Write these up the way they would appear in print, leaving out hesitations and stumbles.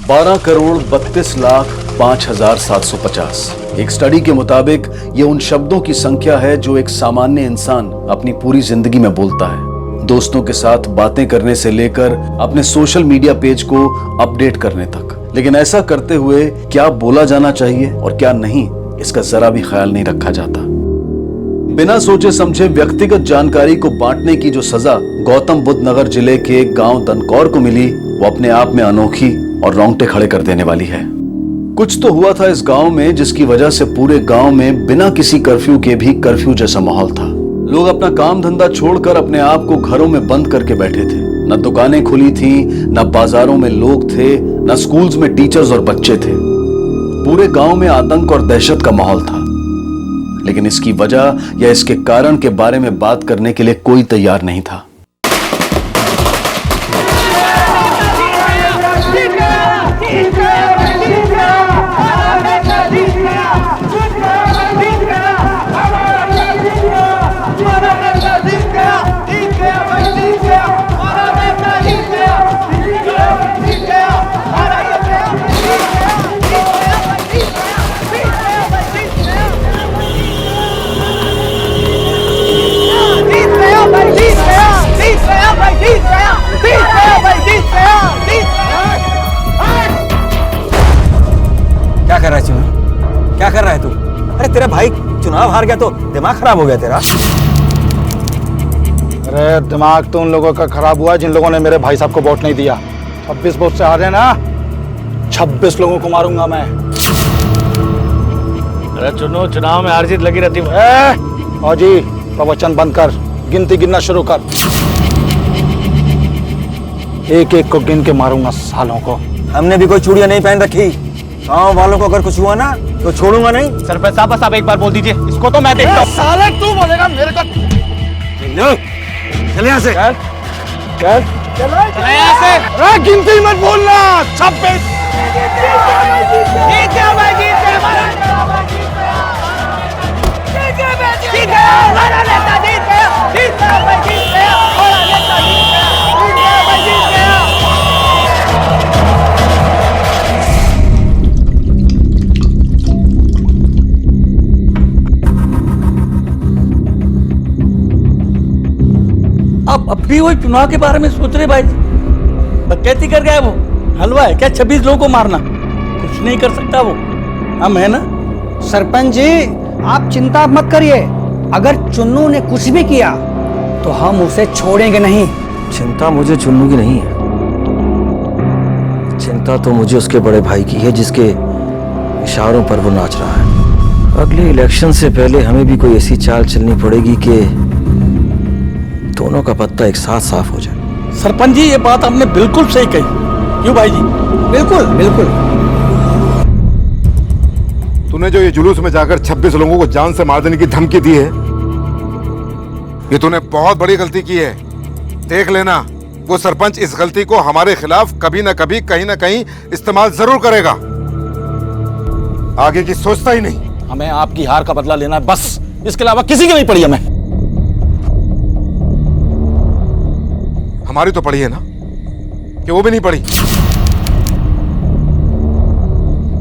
12,32,05,750। एक स्टडी के मुताबिक ये उन शब्दों की संख्या है जो एक सामान्य इंसान अपनी पूरी जिंदगी में बोलता है, दोस्तों के साथ बातें करने से लेकर अपने सोशल मीडिया पेज को अपडेट करने तक। लेकिन ऐसा करते हुए क्या बोला जाना चाहिए और क्या नहीं, इसका जरा भी ख्याल नहीं रखा जाता। बिना सोचे समझे व्यक्तिगत जानकारी को बांटने की जो सजा गौतम बुद्ध नगर जिले के गांव दनकौर को मिली, वो अपने आप में अनोखी और रोंगटे खड़े कर देने वाली है। कुछ तो हुआ था इस गांव में जिसकी वजह से पूरे गांव में बिना किसी कर्फ्यू के भी कर्फ्यू जैसा माहौल था। लोग अपना काम धंधा छोड़कर अपने आप को घरों में बंद करके बैठे थे। न दुकानें खुली थी, न बाजारों में लोग थे, न स्कूल्स में टीचर्स और बच्चे थे। पूरे गांव में आतंक और दहशत का माहौल था। लेकिन इसकी वजह या इसके कारण के बारे में बात करने के लिए कोई तैयार नहीं था। क्या कर रहा है चुनाव? क्या कर रहा है तू? अरे तेरा भाई चुनाव हार गया तो दिमाग खराब हो गया तेरा? अरे दिमाग तो उन लोगों का खराब हुआ जिन लोगों ने मेरे भाई साहब को वोट नहीं दिया। 26 वोट से हारे ना, 26 लोगों को मारूंगा मैं। अरे चुनो, चुनाव में हार जीत लगी रहती है। फौजी प्रवचन बंद कर, गिनती गिनना शुरू कर। एक एक को गिन के मारूंगा सालों को। हमने भी कोई चूड़ियां नहीं पहन रखी। गाँव वालों को अगर कुछ हुआ ना तो छोड़ूंगा नहीं। सरपंच साहब बस आप एक बार बोल दीजिए, इसको तो मैं देखता हूँ। साले तू बोलेगा मेरे को? चल यहाँ से। चल यहाँ से। गिनती मत बोलना। 26 अब भी वही चुनाव के बारे में सोच रहे भाई। डकैती कर गया वो, हलवा है क्या 26 लोगों को मारना? कुछ नहीं कर सकता वो, हम है ना। सरपंच जी आप चिंता मत करिए, अगर चुन्नू ने कुछ भी किया तो हम उसे छोड़ेंगे नहीं। चिंता मुझे चुन्नू की नहीं है, चिंता तो मुझे उसके बड़े भाई की है जिसके इशारों पर वो नाच रहा है। अगले इलेक्शन से पहले हमें भी कोई ऐसी चाल चलनी पड़ेगी कि दोनों का पत्ता एक साथ साफ हो जाए। सरपंच जी ये बात आपने बिल्कुल सही कही। क्यों भाई जी? बिल्कुल बिल्कुल। तूने जो ये जुलूस में जाकर 26 लोगों को जान से मार देने की धमकी दी है, ये तूने बहुत बड़ी गलती की है। देख लेना, वो सरपंच इस गलती को हमारे खिलाफ कभी ना कभी कहीं ना कहीं इस्तेमाल जरूर करेगा। आगे की सोचता ही नहीं। हमें आपकी हार का बदला लेना है बस, इसके अलावा किसी की नहीं पड़ी हमें। हमारी तो पड़ी है ना, कि वो भी नहीं पड़ी?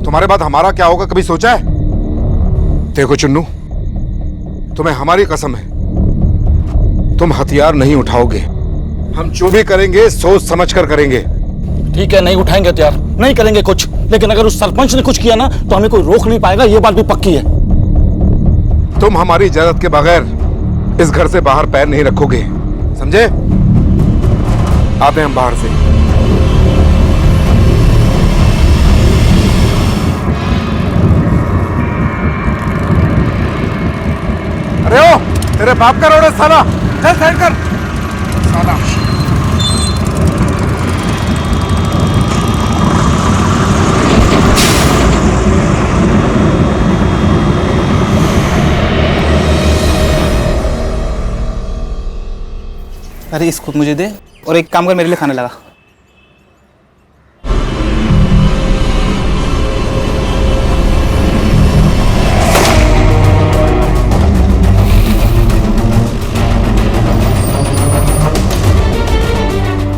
तुम्हारे बाद हमारा क्या होगा कभी सोचा है? देखो चुन्नू, तुम्हें हमारी कसम है, तुम हथियार नहीं उठाओगे। हम जो भी करेंगे सोच समझ कर करेंगे। ठीक है, नहीं उठाएंगे हथियार, नहीं करेंगे कुछ, लेकिन अगर उस सरपंच ने कुछ किया ना तो हमें कोई रोक नहीं पाएगा, ये बात भी पक्की है। तुम हमारी इजाजत के बगैर इस घर से बाहर पैर नहीं रखोगे, समझे? आते हैं हम बाहर से। अरे ओ, तेरे बाप का रोड है साला, चल साइड कर साला। अरे इसको मुझे दे और एक काम कर, मेरे लिए खाने लगा।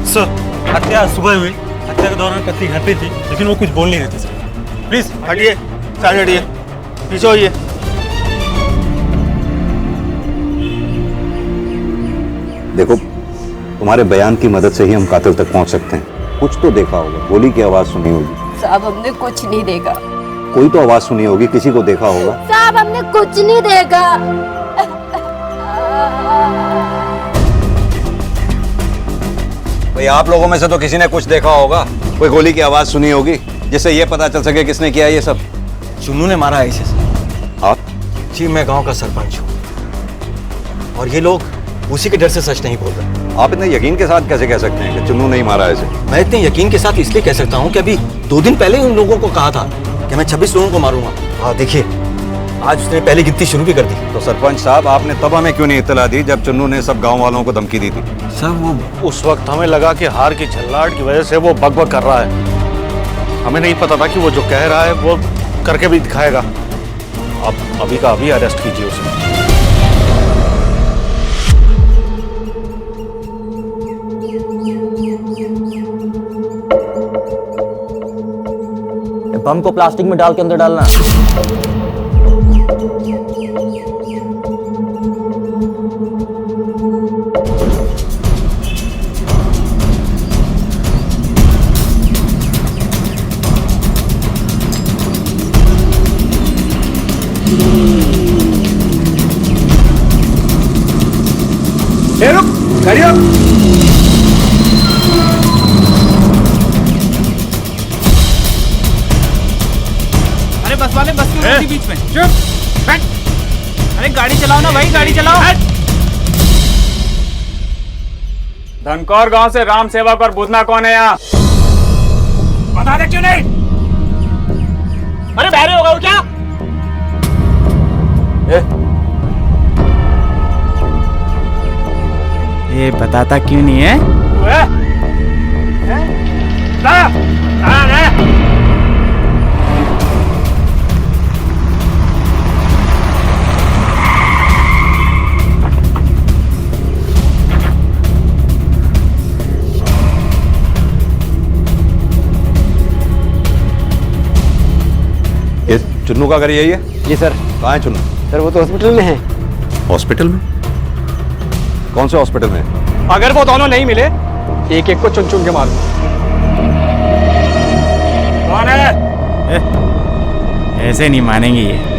सर, हत्या सुबह हुई, हत्या के दौरान पत्नी घर पे थी, लेकिन वो कुछ बोल नहीं रहे थे सर। प्लीज हटिए, साइड हटिए, पीछे होइए। देखो, तुम्हारे बयान की मदद से ही हम कातिल तक पहुंच सकते हैं। कुछ तो देखा होगा, गोली की आवाज सुनी होगी। साहब हमने कुछ नहीं देखा। कोई तो आवाज सुनी होगी, किसी को देखा होगा। साहब हमने कुछ नहीं देखा। भाई आप लोगों में से तो किसी ने कुछ देखा होगा, कोई गोली की आवाज सुनी होगी, जिससे ये पता चल सके किसने किया ये सब। चुन्नू ने मारा है इसे सर। आप? जी मैं गांव का सरपंच हूँ और ये लोग उसी के डर से सच नहीं बोल रहे। आप इतने यकीन के साथ कैसे कह सकते हैं कि चुन्नू नहीं मारा इसे? मैं इतने यकीन के साथ इसलिए कह सकता हूँ कि अभी 2 दिन पहले उन लोगों को कहा था कि मैं 26 लोगों को मारूंगा। हाँ देखिए, आज उसने पहली गिनती शुरू भी कर दी। तो सरपंच साहब, आपने तब हमें क्यों नहीं इत्तला दी जब चुन्नू ने सब गांव वालों को धमकी दी थी? सर वो उस वक्त हमें लगा कि हार की झल्लाहट की वजह से वो बकबक कर रहा है। हमें नहीं पता था कि वो जो कह रहा है वो करके भी दिखाएगा। अब अभी का अभी अरेस्ट कीजिए उसे। बम को प्लास्टिक में डाल के अंदर डालना। रुक, गाड़ी रोक। अरे बस वाले, बस क्यों रोकी बीच में? चुप, हट। अरे गाड़ी चलाओ ना भाई, गाड़ी चलाओ। धनकौर गांव से राम सेवक और बुधना कौन है यहाँ? बता दे क्यों नहीं? अरे बहरे होगा वो क्या? ये बताता क्यों नहीं है? ये चुन्नू का घर यही है? जी सर। कहाँ है चुन्नू? सर वो तो हॉस्पिटल में है। हॉस्पिटल में? कौन से हॉस्पिटल में? अगर वो दोनों नहीं मिले, एक एक को चुन चुन के मार दो। कौन है? ऐसे नहीं मानेंगे ये।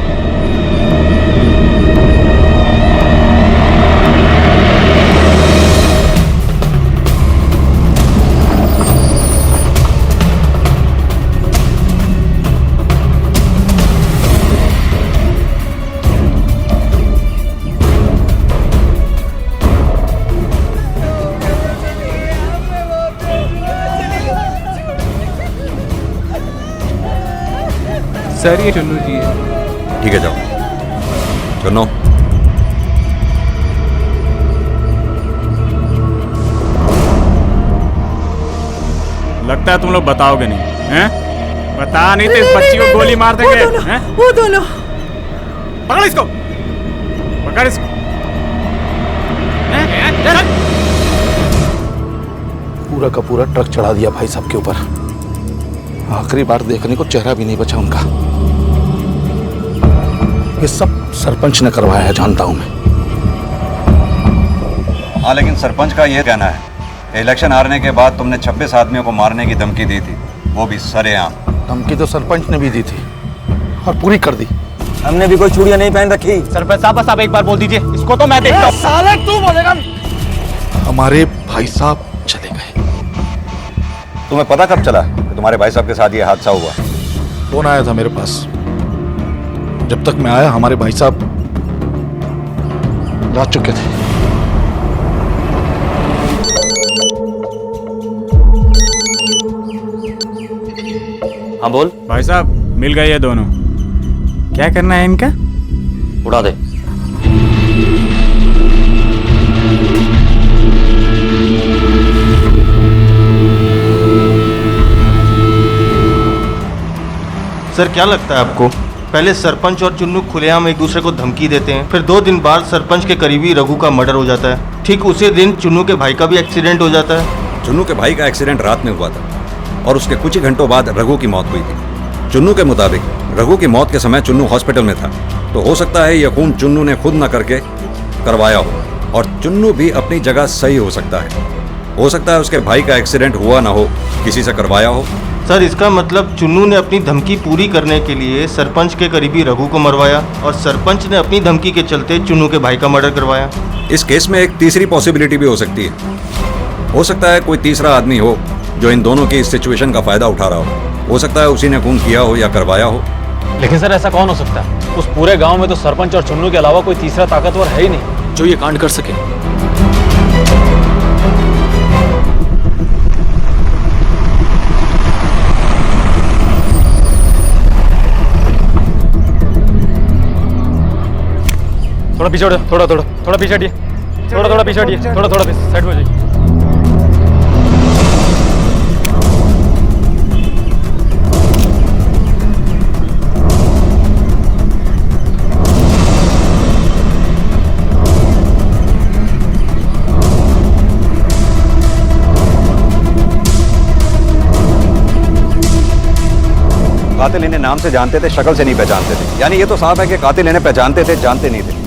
सर ये चुन्नू जी है। ठीक है, जाओ। चुन्नू, लगता है तुम लोग बताओगे नहीं, हैं? बता नहीं तो इस बच्ची को गोली मार देंगे। हैं? वो दोनों। पकड़ इसको, पकड़ इसको। पूरा का पूरा ट्रक चढ़ा दिया भाई साहब के ऊपर। आखिरी बार देखने को चेहरा भी नहीं बचा उनका। ये सब सरपंच ने करवाया है, जानता हूं मैं। हाँ लेकिन सरपंच का ये कहना है, इलेक्शन हारने के बाद तुमने 26 आदमियों को मारने की धमकी दी थी, वो भी सरेआम। धमकी तो सरपंच ने भी दी थी और पूरी कर दी। हमने भी कोई चूड़ियां नहीं पहन रखी। सरपंच साहब बस आप एक बार बोल दीजिए, इसको तो मैं देखता हूँ। साले तू बोलेगा? हमारे भाई साहब चले गए। तुम्हें पता कब चला कि तुम्हारे भाई साहब के साथ ये हादसा हुआ? फोन आया था मेरे पास। जब तक मैं आया हमारे भाई साहब जा चुके थे। हाँ बोल। भाई साहब मिल गए ये दोनों। क्या करना है इनका? उड़ा दे। सर क्या लगता है आपको, पहले सरपंच और चुन्नू खुलेआम एक दूसरे को धमकी देते हैं, फिर 2 दिन बाद सरपंच के करीबी रघु का मर्डर हो जाता है, ठीक उसी दिन चुन्नू के भाई का भी एक्सीडेंट हो जाता है। चुन्नू के भाई का एक्सीडेंट रात में हुआ था और उसके कुछ ही घंटों बाद रघु की मौत हुई थी। चुन्नू के मुताबिक रघु की मौत के समय चुन्नू हॉस्पिटल में था, तो हो सकता है यह खून चुन्नू ने खुद न करके करवाया हो, और चुन्नू भी अपनी जगह सही हो सकता है। हो सकता है उसके भाई का एक्सीडेंट हुआ ना हो, किसी से करवाया हो। सर इसका मतलब चुन्नू ने अपनी धमकी पूरी करने के लिए सरपंच के करीबी रघु को मरवाया और सरपंच ने अपनी धमकी के चलते चुन्नू के भाई का मर्डर करवाया। इस केस में एक तीसरी पॉसिबिलिटी भी हो सकती है। हो सकता है कोई तीसरा आदमी हो जो इन दोनों की इस सिचुएशन का फायदा उठा रहा हो सकता है उसी ने खून किया हो या करवाया हो। लेकिन सर ऐसा कौन हो सकता है? उस पूरे गांव में तो सरपंच और चुन्नू के अलावा कोई तीसरा ताकतवर है ही नहीं जो ये कांड कर सके। थोड़ा पीछे हटो, थोड़ा पीछे हटिए, थोड़ा पीछे हटिए, थोड़ा साइड में हो जाइए। कातिल इन्हें नाम से जानते थे, शक्ल से नहीं पहचानते थे। यानी ये तो साफ है कि कातिल इन्हें पहचानते थे, जानते नहीं थे।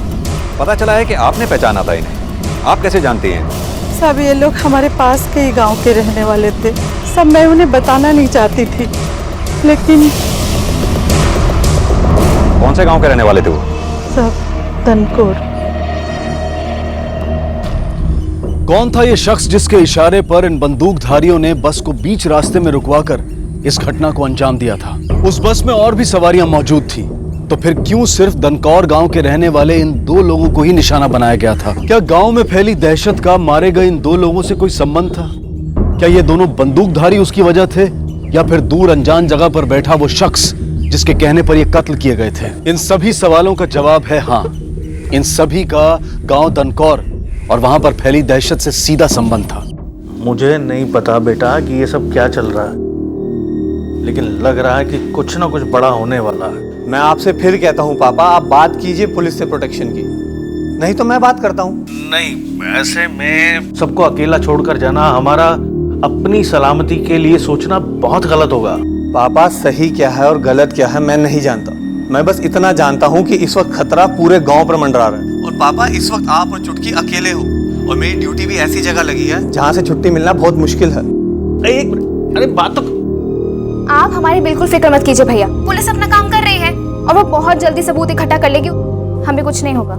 पता चला है कि आपने पहचाना था इन्हें। आप कैसे जानती हैं? सब ये लोग हमारे पास के ही गांव के रहने वाले थे। सब मैं उन्हें बताना नहीं चाहती थी, लेकिन कौन से गांव के रहने वाले थे वो? सब धनकोर। कौन था ये शख्स जिसके इशारे पर इन बंदूकधारियों ने बस को बीच रास्ते में रुकवाकर इस घटना को अंजाम दिया था? उस बस में और भी सवारियां मौजूद थी, तो फिर क्यों सिर्फ दनकौर गांव के रहने वाले इन दो लोगों को ही निशाना बनाया गया था? क्या गांव में फैली दहशत का मारे गए इन दो लोगों से कोई संबंध था? क्या ये दोनों बंदूकधारी उसकी वजह थे, या फिर दूर अनजान जगह पर बैठा वो शख्स जिसके कहने पर ये कत्ल किए गए थे? इन सभी सवालों का जवाब है हाँ। इन सभी का गांव दनकौर और वहां पर फैली दहशत से सीधा संबंध था। मुझे नहीं पता बेटा कि ये सब क्या चल रहा है, लेकिन लग रहा है कि कुछ ना कुछ बड़ा होने वाला है। मैं आपसे फिर कहता हूँ पापा, आप बात कीजिए पुलिस से प्रोटेक्शन की, नहीं तो मैं बात करता हूँ। नहीं, ऐसे में सबको अकेला छोड़कर जाना, हमारा अपनी सलामती के लिए सोचना बहुत गलत होगा। पापा सही क्या है और गलत क्या है मैं नहीं जानता, मैं बस इतना जानता हूँ कि इस वक्त खतरा पूरे गांव पर मंडरा रहा है। और पापा इस वक्त आप और चुटकी अकेले हो, और मेरी ड्यूटी भी ऐसी जगह लगी है जहाँ से छुट्टी मिलना बहुत मुश्किल है। अरे बात तो आप हमारी बिल्कुल फिक्र मत कीजिए भैया, पुलिस अपना काम कर रही है और वो बहुत जल्दी सबूत इकट्ठा कर लेगी। हमें कुछ नहीं होगा,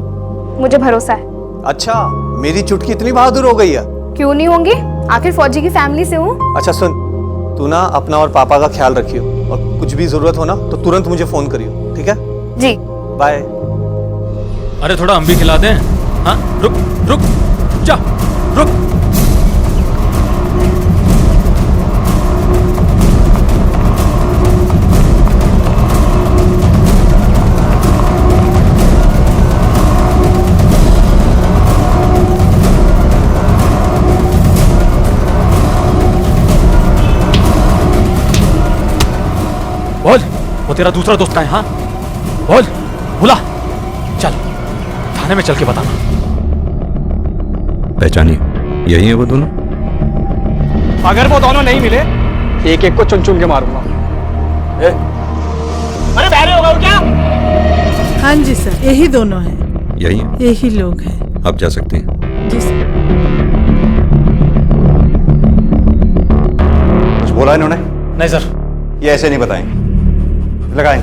मुझे भरोसा है। अच्छा, मेरी चुटकी इतनी बहादुर हो गई है? क्यों नहीं होंगी, आखिर फौजी की फैमिली से हूँ। अच्छा सुन, तू ना अपना और पापा का ख्याल रखियो, और कुछ भी जरूरत हो ना तो तुरंत मुझे फोन करियो, ठीक है? जी बाय। अरे थोड़ा हम भी खिला दें। हाँ रुक रुक जा रुक। बोल, वो तेरा दूसरा दोस्त है? हाँ बोल, बुला, चल थाने में चल के बताना। पहचानिए, यही है वो दोनों? अगर वो दोनों नहीं मिले, एक एक को चुन चुन के मारूंगा। अरे बहरे हो गए क्या? हाँ जी सर, यही दोनों हैं। यही है? यही लोग हैं। आप जा सकते हैं। जी सर। कुछ बोला इन्होंने? नहीं सर। ये ऐसे नहीं बताएंगे, लगाएं।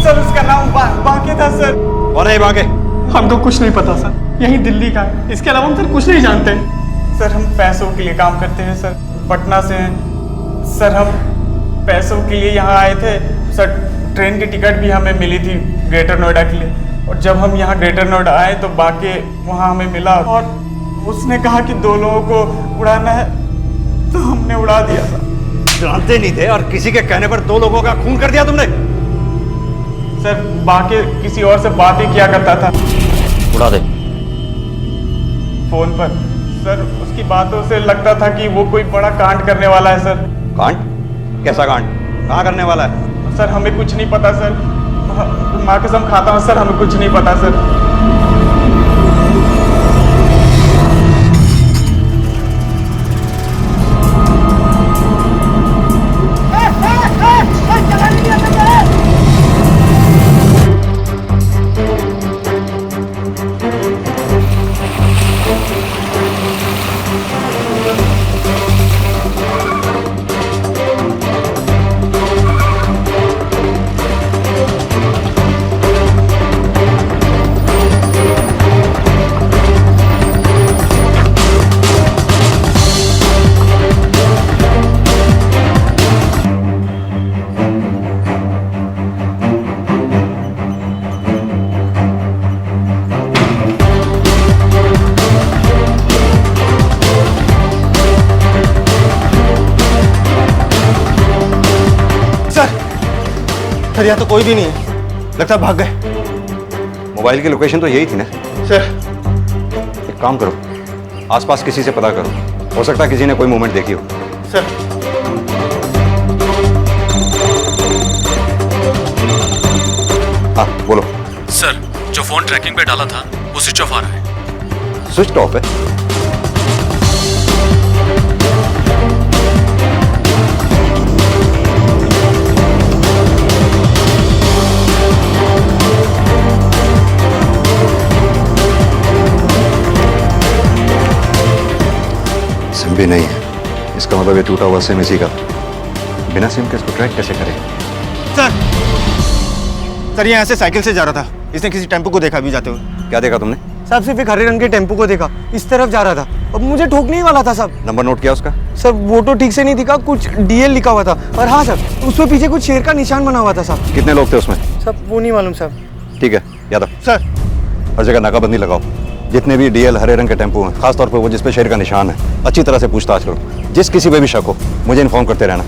सर उसका नाम बांके था सर। कौन है बांके? हमको कुछ नहीं पता सर, यही दिल्ली का है, इसके अलावा हम सर कुछ नहीं जानते। सर हम पैसों के लिए काम करते हैं सर, पटना से हैं सर। हम पैसों के लिए यहाँ आए थे सर, ट्रेन की टिकट भी हमें मिली थी ग्रेटर नोएडा के लिए, और जब हम यहाँ ग्रेटर नोएडा आए तो बांके वहाँ हमें मिला और उसने कहा कि दो लोगों को उड़ाना है, तो हमने उड़ा दिया सर। जानते नहीं थे और किसी के कहने पर दो लोगों का खून कर दिया तुमने? सर बाकी किसी और से बात ही किया करता था उड़ा दे फोन पर सर। उसकी बातों से लगता था कि वो कोई बड़ा कांड करने वाला है सर। कांड? कैसा कांड? कहाँ करने वाला है? सर हमें कुछ नहीं पता सर, माँ कसम खाता हूँ सर, हमें कुछ नहीं पता सर। सर यहाँ तो कोई भी नहीं है, लगता है भाग गए। मोबाइल की लोकेशन तो यही थी ना सर। एक काम करो, आसपास किसी से पता करो, हो सकता है किसी ने कोई मूवमेंट देखी हो। सर हाँ बोलो। सर जो फोन ट्रैकिंग पे डाला था वो स्विच ऑफ आ रहा है। स्विच ऑफ है? सिम भी नहीं है, इसका मतलब ये टूटा हुआ सिम इसी का। बिना सिम के इसको ट्रैक कैसे करें? सर ये यहाँ से साइकिल से जा रहा था, इसने किसी टेम्पो को देखा भी जाते हुए। क्या देखा तुमने? साहब सिर्फ एक हरे रंग के टेम्पो को देखा, इस तरफ जा रहा था, अब मुझे ठोकने ही वाला था साहब। नंबर नोट किया उसका? सर वो तो ठीक से नहीं दिखा, कुछ डीएल लिखा हुआ था, और हाँ सर उसमें पीछे कुछ शेर का निशान बना हुआ था साहब। कितने लोग थे उसमें? सब वो नहीं मालूम साहब। ठीक है यादव, सर हर जगह नाकाबंदी लगाओ, जितने भी डीएल हरे रंग के टेम्पो हैं, खासतौर पर वो जिस पे शेर का निशान है, अच्छी तरह से पूछताछ करो। जिस किसी पे भी शक हो मुझे इन्फॉर्म करते रहना,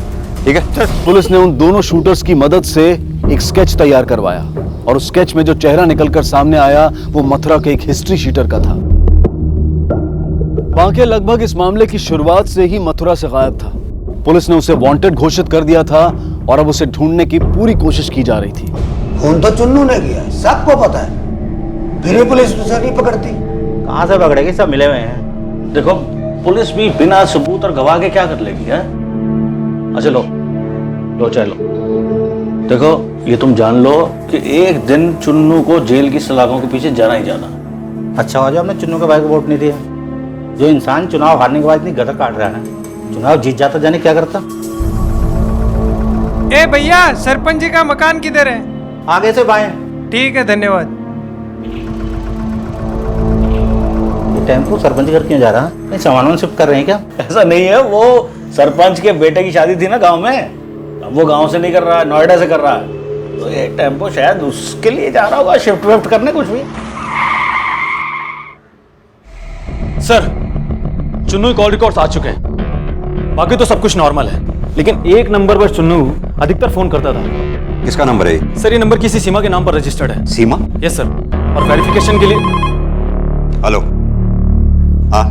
ठीक है? पुलिस ने उन दोनों शूटर्स की मदद से एक स्केच तैयार करवाया और उस स्केच में जो चेहरा निकलकर सामने आया वो मथुरा के एक हिस्ट्री शीटर का था। बांके लगभग इस मामले की शुरुआत से ही मथुरा से गायब था। पुलिस ने उसे वांटेड घोषित कर दिया था और अब उसे ढूंढने की पूरी कोशिश की जा रही थी। फोन तो चुन्नू ने किया, सबको पता है, फिर भी पुलिस उसे नहीं पकड़ती। कहाँ से पकड़ेगी, सब मिले हुए हैं। देखो पुलिस भी बिना सबूत और गवाह के क्या कर लेगी है? अच्छा लो चाय लो। देखो ये तुम जान लो कि एक दिन चुन्नू को जेल की सलाखों के पीछे जाना ही जाना। अच्छा हो जाए हमने चुन्नू के भाई को वोट नहीं दिया। जो इंसान चुनाव हारने के बाद इतनी गदर काट रहा है, चुनाव जीत जाता जाने क्या करता। ए भैया सरपंच जी का मकान किधर है? आगे से बाएं। ठीक है धन्यवाद। टेम्पो सरपंच घर क्यों जा रहा है? नहीं सामान शिफ्ट कर रहे हैं क्या? ऐसा नहीं है, वो सरपंच के बेटे की शादी थी ना गांव में, अब वो गांव से नहीं कर रहा है, नोएडा से कर रहा है, तो ये टेम्पो शायद उसके लिए जा रहा होगा, शिफ्ट विफ्ट करने कुछ भी। सर चुन्नू कॉल रिकॉर्ड्स आ चुके हैं, बाकी तो सब कुछ नॉर्मल है, लेकिन एक नंबर पर चुन्नू अधिकतर फोन करता था। किसका नंबर है ये? सर ये नंबर किसी सीमा के नाम पर रजिस्टर्ड है। सीमा? यस सर, और वेरिफिकेशन के लिए। हेलो, हाँ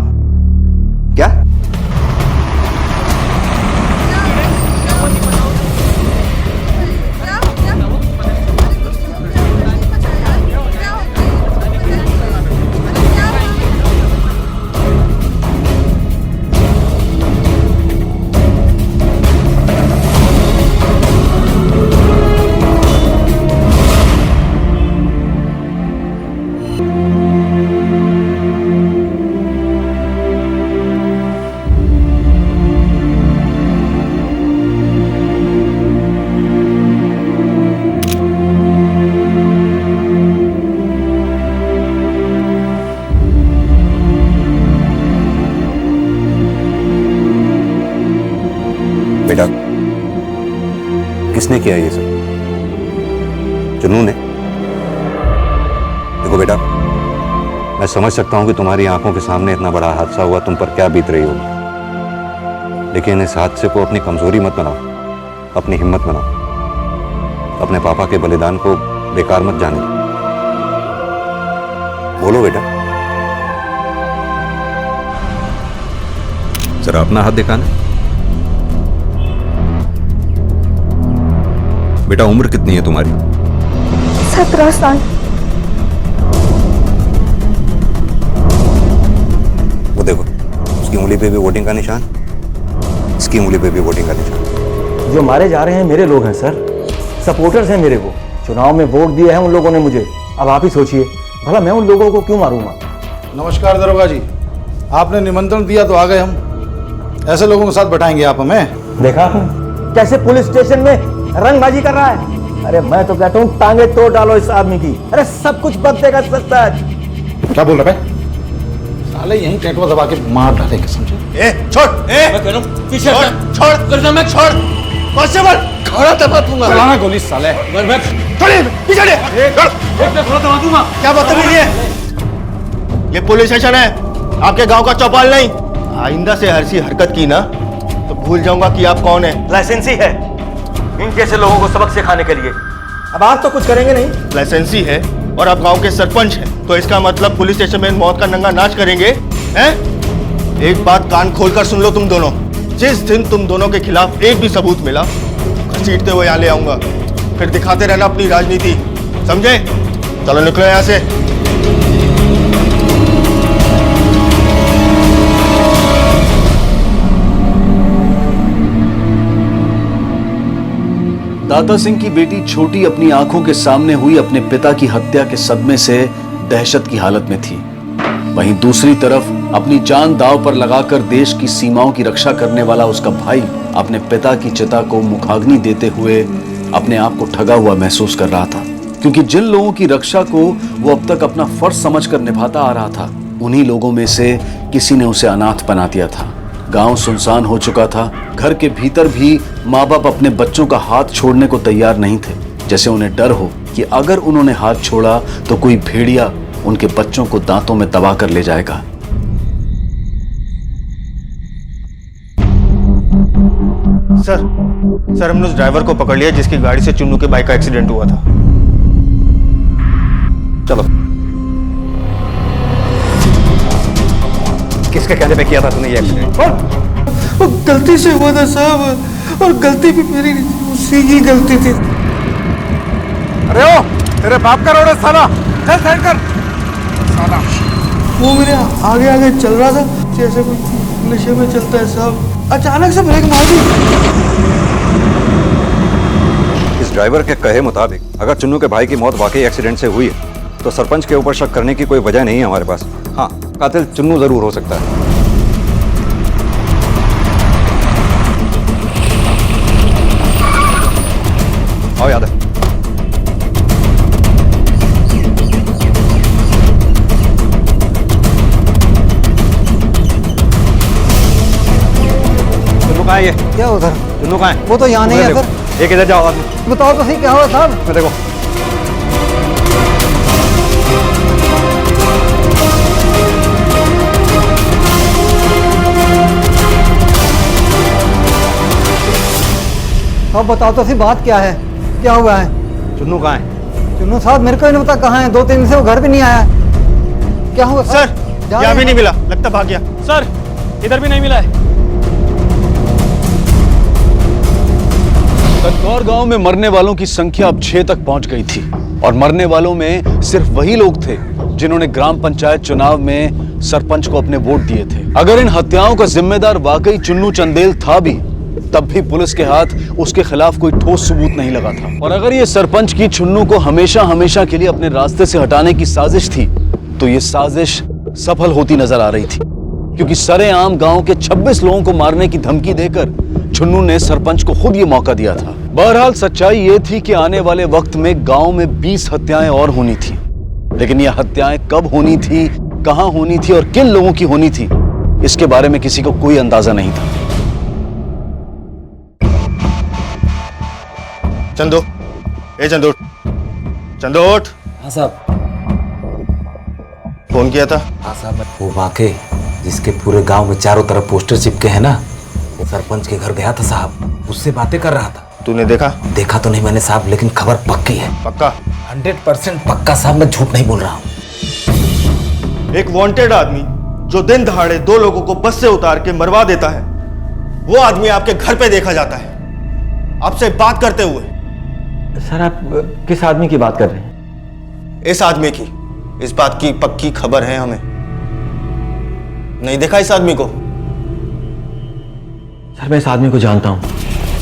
क्या? बेटा किसने किया ये सब? चुन्नू ने? देखो बेटा, मैं समझ सकता हूं कि तुम्हारी आंखों के सामने इतना बड़ा हादसा हुआ, तुम पर क्या बीत रही होगी, लेकिन इस हादसे को अपनी कमजोरी मत बनाओ, अपनी हिम्मत बनाओ, अपने पापा के बलिदान को बेकार मत जाने। बोलो बेटा। जरा अपना हाथ दिखाना। बेटा उम्र कितनी है तुम्हारी? 17 साल। वो देखो, उसकी उंगली पे भी वोटिंग का निशान, इसकी उंगली पे भी वोटिंग का निशान। जो मारे जा रहे हैं मेरे लोग हैं सर, सपोर्टर्स हैं मेरे। वो चुनाव में वोट दिया है उन लोगों ने मुझे। अब आप ही सोचिए, भला मैं उन लोगों को क्यों मारूंगा? नमस्कार दरोगा जी, आपने निमंत्रण दिया तो आ गए हम। ऐसे लोगों के साथ बैठाएंगे आप हमें? देखा कैसे पुलिस स्टेशन में रंगबाजी कर रहा है। अरे मैं तो कहता हूँ टांगे तोड़ डालो इस आदमी की। अरे सब कुछ बदलेगा सच। क्या बोल रहे भाई? साले यहीं टेटवा दबा के मार डालेंगे, समझे? छोड़, मैं कह रहा हूं पीछे छोड़ करना, मैं छोड़ कांस्टेबल खड़ा दबा दूंगा। चलाना गोली साले। मैं छोड़िए पीछे एक खड़ा दबा दूंगा। क्या बदतमीजी है? ये पुलिस स्टेशन है, आपके गांव का चौपाल नहीं। आइंदा से ऐसी हरकत की ना तो भूल जाऊंगा कि आप कौन है। लाइसेंसी है इन जैसे लोगों को सबक सिखाने के लिए। अब आप तो कुछ करेंगे नहीं? लाइसेंसी है और आप गांव के सरपंच हैं, तो इसका मतलब पुलिस स्टेशन में मौत का नंगा नाच करेंगे हैं? एक बात कान खोलकर सुन लो तुम दोनों, जिस दिन तुम दोनों के खिलाफ एक भी सबूत मिला, घसीटते हुए यहाँ ले आऊंगा, फिर दिखाते रहना अपनी राजनीति, समझे? चलो निकलो यहाँ से। दाता सिंह की बेटी छोटी अपनी आंखों के सामने हुई अपने पिता की हत्या के सदमे से दहशत की हालत में थी। वहीं दूसरी तरफ अपनी जान दांव पर लगाकर देश की सीमाओं की रक्षा करने वाला उसका भाई अपने पिता की चिता को मुखाग्नि देते हुए अपने आप को ठगा हुआ महसूस कर रहा था, क्योंकि जिन लोगों की रक्षा को वो अब तक अपना फर्ज समझकर निभाता आ रहा था, उन्हीं लोगों में से किसी ने उसे अनाथ बना दिया था। गांव सुनसान हो चुका था। घर के भीतर भी माँ बाप अपने बच्चों का हाथ छोड़ने को तैयार नहीं थे, जैसे उन्हें डर हो कि अगर उन्होंने हाथ छोड़ा तो कोई भेड़िया उनके बच्चों को दांतों में दबा कर ले जाएगा। सर हमने उस ड्राइवर को पकड़ लिया जिसकी गाड़ी से चुन्नू के बाइक का एक्सीडेंट हुआ था। चलो। किसके कहने पे किया था तूने ये एक्सीडेंट? वो गलती से हुआ था साहब, और गलती भी मेरी नहीं, उसकी ही गलती थी। अरे ओ, तेरे बाप का रोड है साला, चल साइड कर साला। वो मेरे आगे आगे चल रहा था जैसे कोई नशे में चलता है साहब, अचानक से ब्रेक मार दी। इस ड्राइवर के कहे मुताबिक अगर चुन्नू के भाई की मौत वाकई एक्सीडेंट से हुई है तो सरपंच के ऊपर शक करने की कोई वजह नहीं है हमारे पास। हाँ, कातिल चुन्नू जरूर हो सकता है। आओ याद है। चुन्नू कहाँ है ये? क्या उधर? चुन्नू कहाँ है? वो तो यहाँ नहीं है सर। एक इधर जाओ आदमी। बताओ तो सही क्या हुआ साहब? मैं देखो। अब बताओ तो सही बात क्या है, क्या हुआ है? चुन्नू कहाँ है? चुन्नू साहब मेरे को ही नहीं पता कहाँ है, 2-3 दिन से वो घर भी नहीं आया। क्या हुआ सर? यहाँ भी नहीं मिला, लगता भाग गया। सर इधर भी नहीं मिला है। कटकौर गांव में मरने वालों की संख्या अब 6 तक पहुंच गई थी, और मरने वालों में सिर्फ वही लोग थे जिन्होंने ग्राम पंचायत चुनाव में सरपंच को अपने वोट दिए थे। अगर इन हत्याओं का जिम्मेदार वाकई चुन्नू चंदेल था भी, तब भी पुलिस के हाथ उसके खिलाफ कोई ठोस सबूत नहीं लगा था। और अगर ये सरपंच की चुन्नू को हमेशा हमेशा के लिए अपने रास्ते से हटाने की साजिश थी, तो ये साजिश सफल होती नजर आ रही थी, क्योंकि सरेआम गांव के 26 लोगों को मारने की धमकी देकर चुन्नू ने सरपंच को खुद ये मौका दिया था। बहरहाल सच्चाई ये थी कि आने वाले वक्त में गांव में 20 हत्याएं और होनी थी, लेकिन ये हत्याएं कब होनी थी, कहां होनी थी और किन लोगों की होनी थी, इसके बारे में किसी को कोई अंदाजा नहीं था। चंदू, ए चंदू, चंदूट। हाँ साहब। फोन किया था? हाँ साहब। वो वाकई जिसके पूरे गांव में चारों तरफ पोस्टर चिपके हैं ना, वो सरपंच के घर गया था साहब, उससे बातें कर रहा था। तूने देखा? देखा तो नहीं मैंने साहब, लेकिन खबर पक्की है। पक्का? 100% पक्का साहब, मैं झूठ नहीं बोल रहा हूँ। एक वांटेड आदमी जो दिन दहाड़े 2 लोगों को बस से उतार के मरवा देता है, वो आदमी आपके घर पे देखा जाता है आपसे बात करते हुए। सर आप किस आदमी की बात कर रहे हैं? इस आदमी की, इस बात की पक्की खबर है हमें। नहीं देखा इस आदमी को? सर मैं इस आदमी को जानता हूँ,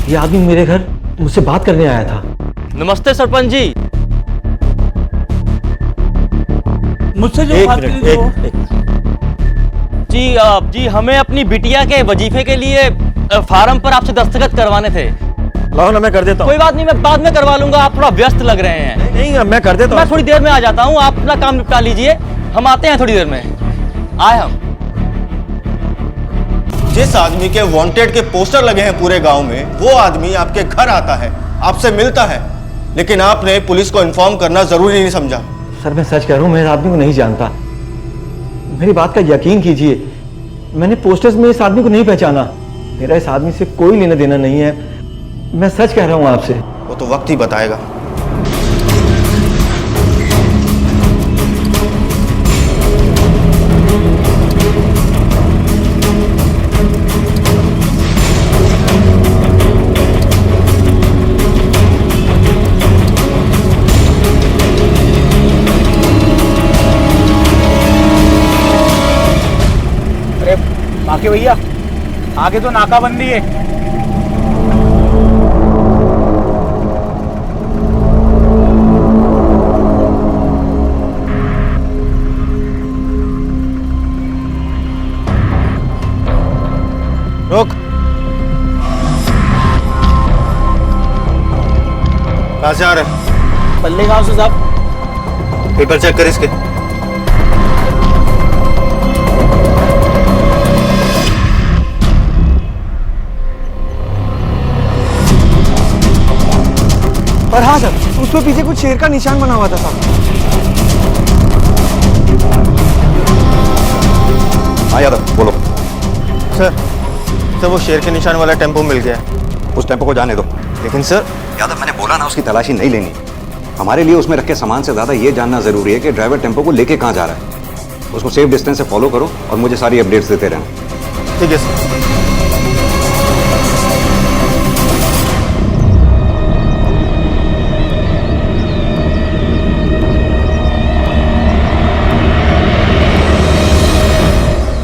ये आदमी मेरे घर मुझसे बात करने आया था। नमस्ते सरपंच जी। मुझसे जो बात करी वो जी हमें अपनी बिटिया के वजीफे के लिए फार्म पर आपसे दस्तखत करवाने थे। लाओ ना, मैं कर देता हूँ। कोई बात नहीं, मैं बाद में करवा लूंगा, आप थोड़ा व्यस्त लग रहे हैं। नहीं मैं कर देता हूँ। मैं थोड़ी देर में आ जाता हूँ, आप अपना काम निपटा लीजिए, हम आते हैं थोड़ी देर में। आए हम। जिस आदमी के वांटेड के पोस्टर लगे हैं पूरे गांव में, वो आदमी आपके घर आता है, आपसे मिलता है, लेकिन आपने पुलिस को इन्फॉर्म करना जरूरी नहीं समझा। सर मैं सच कह रहा हूँ, मैं इस आदमी को नहीं जानता, मेरी बात का यकीन कीजिए। मैंने पोस्टर्स में इस आदमी को नहीं पहचाना, मेरा इस आदमी से कोई लेना देना नहीं है, मैं सच कह रहा हूँ आपसे। वो तो वक्त ही बताएगा। बाकी भैया आगे तो नाकाबंदी है। रोक। कहाँ से आ रहे हैं? पल्ले गांव से साहब। पेपर चेक कर इसके। और हाँ सर, उस पे पीछे कुछ शेर का निशान बना हुआ था साहब। हाँ यादव बोलो। सर वो शेर के निशान वाला टेम्पो मिल गया है। उस टेम्पो को जाने दो। लेकिन सर यादव मैंने बोला ना उसकी तलाशी नहीं लेनी। हमारे लिए उसमें रखे सामान से ज्यादा ये जानना जरूरी है कि ड्राइवर टेम्पो को लेके कहाँ जा रहा है। उसको सेफ डिस्टेंस से फॉलो करो और मुझे सारी अपडेट्स देते रहना। ठीक है सर।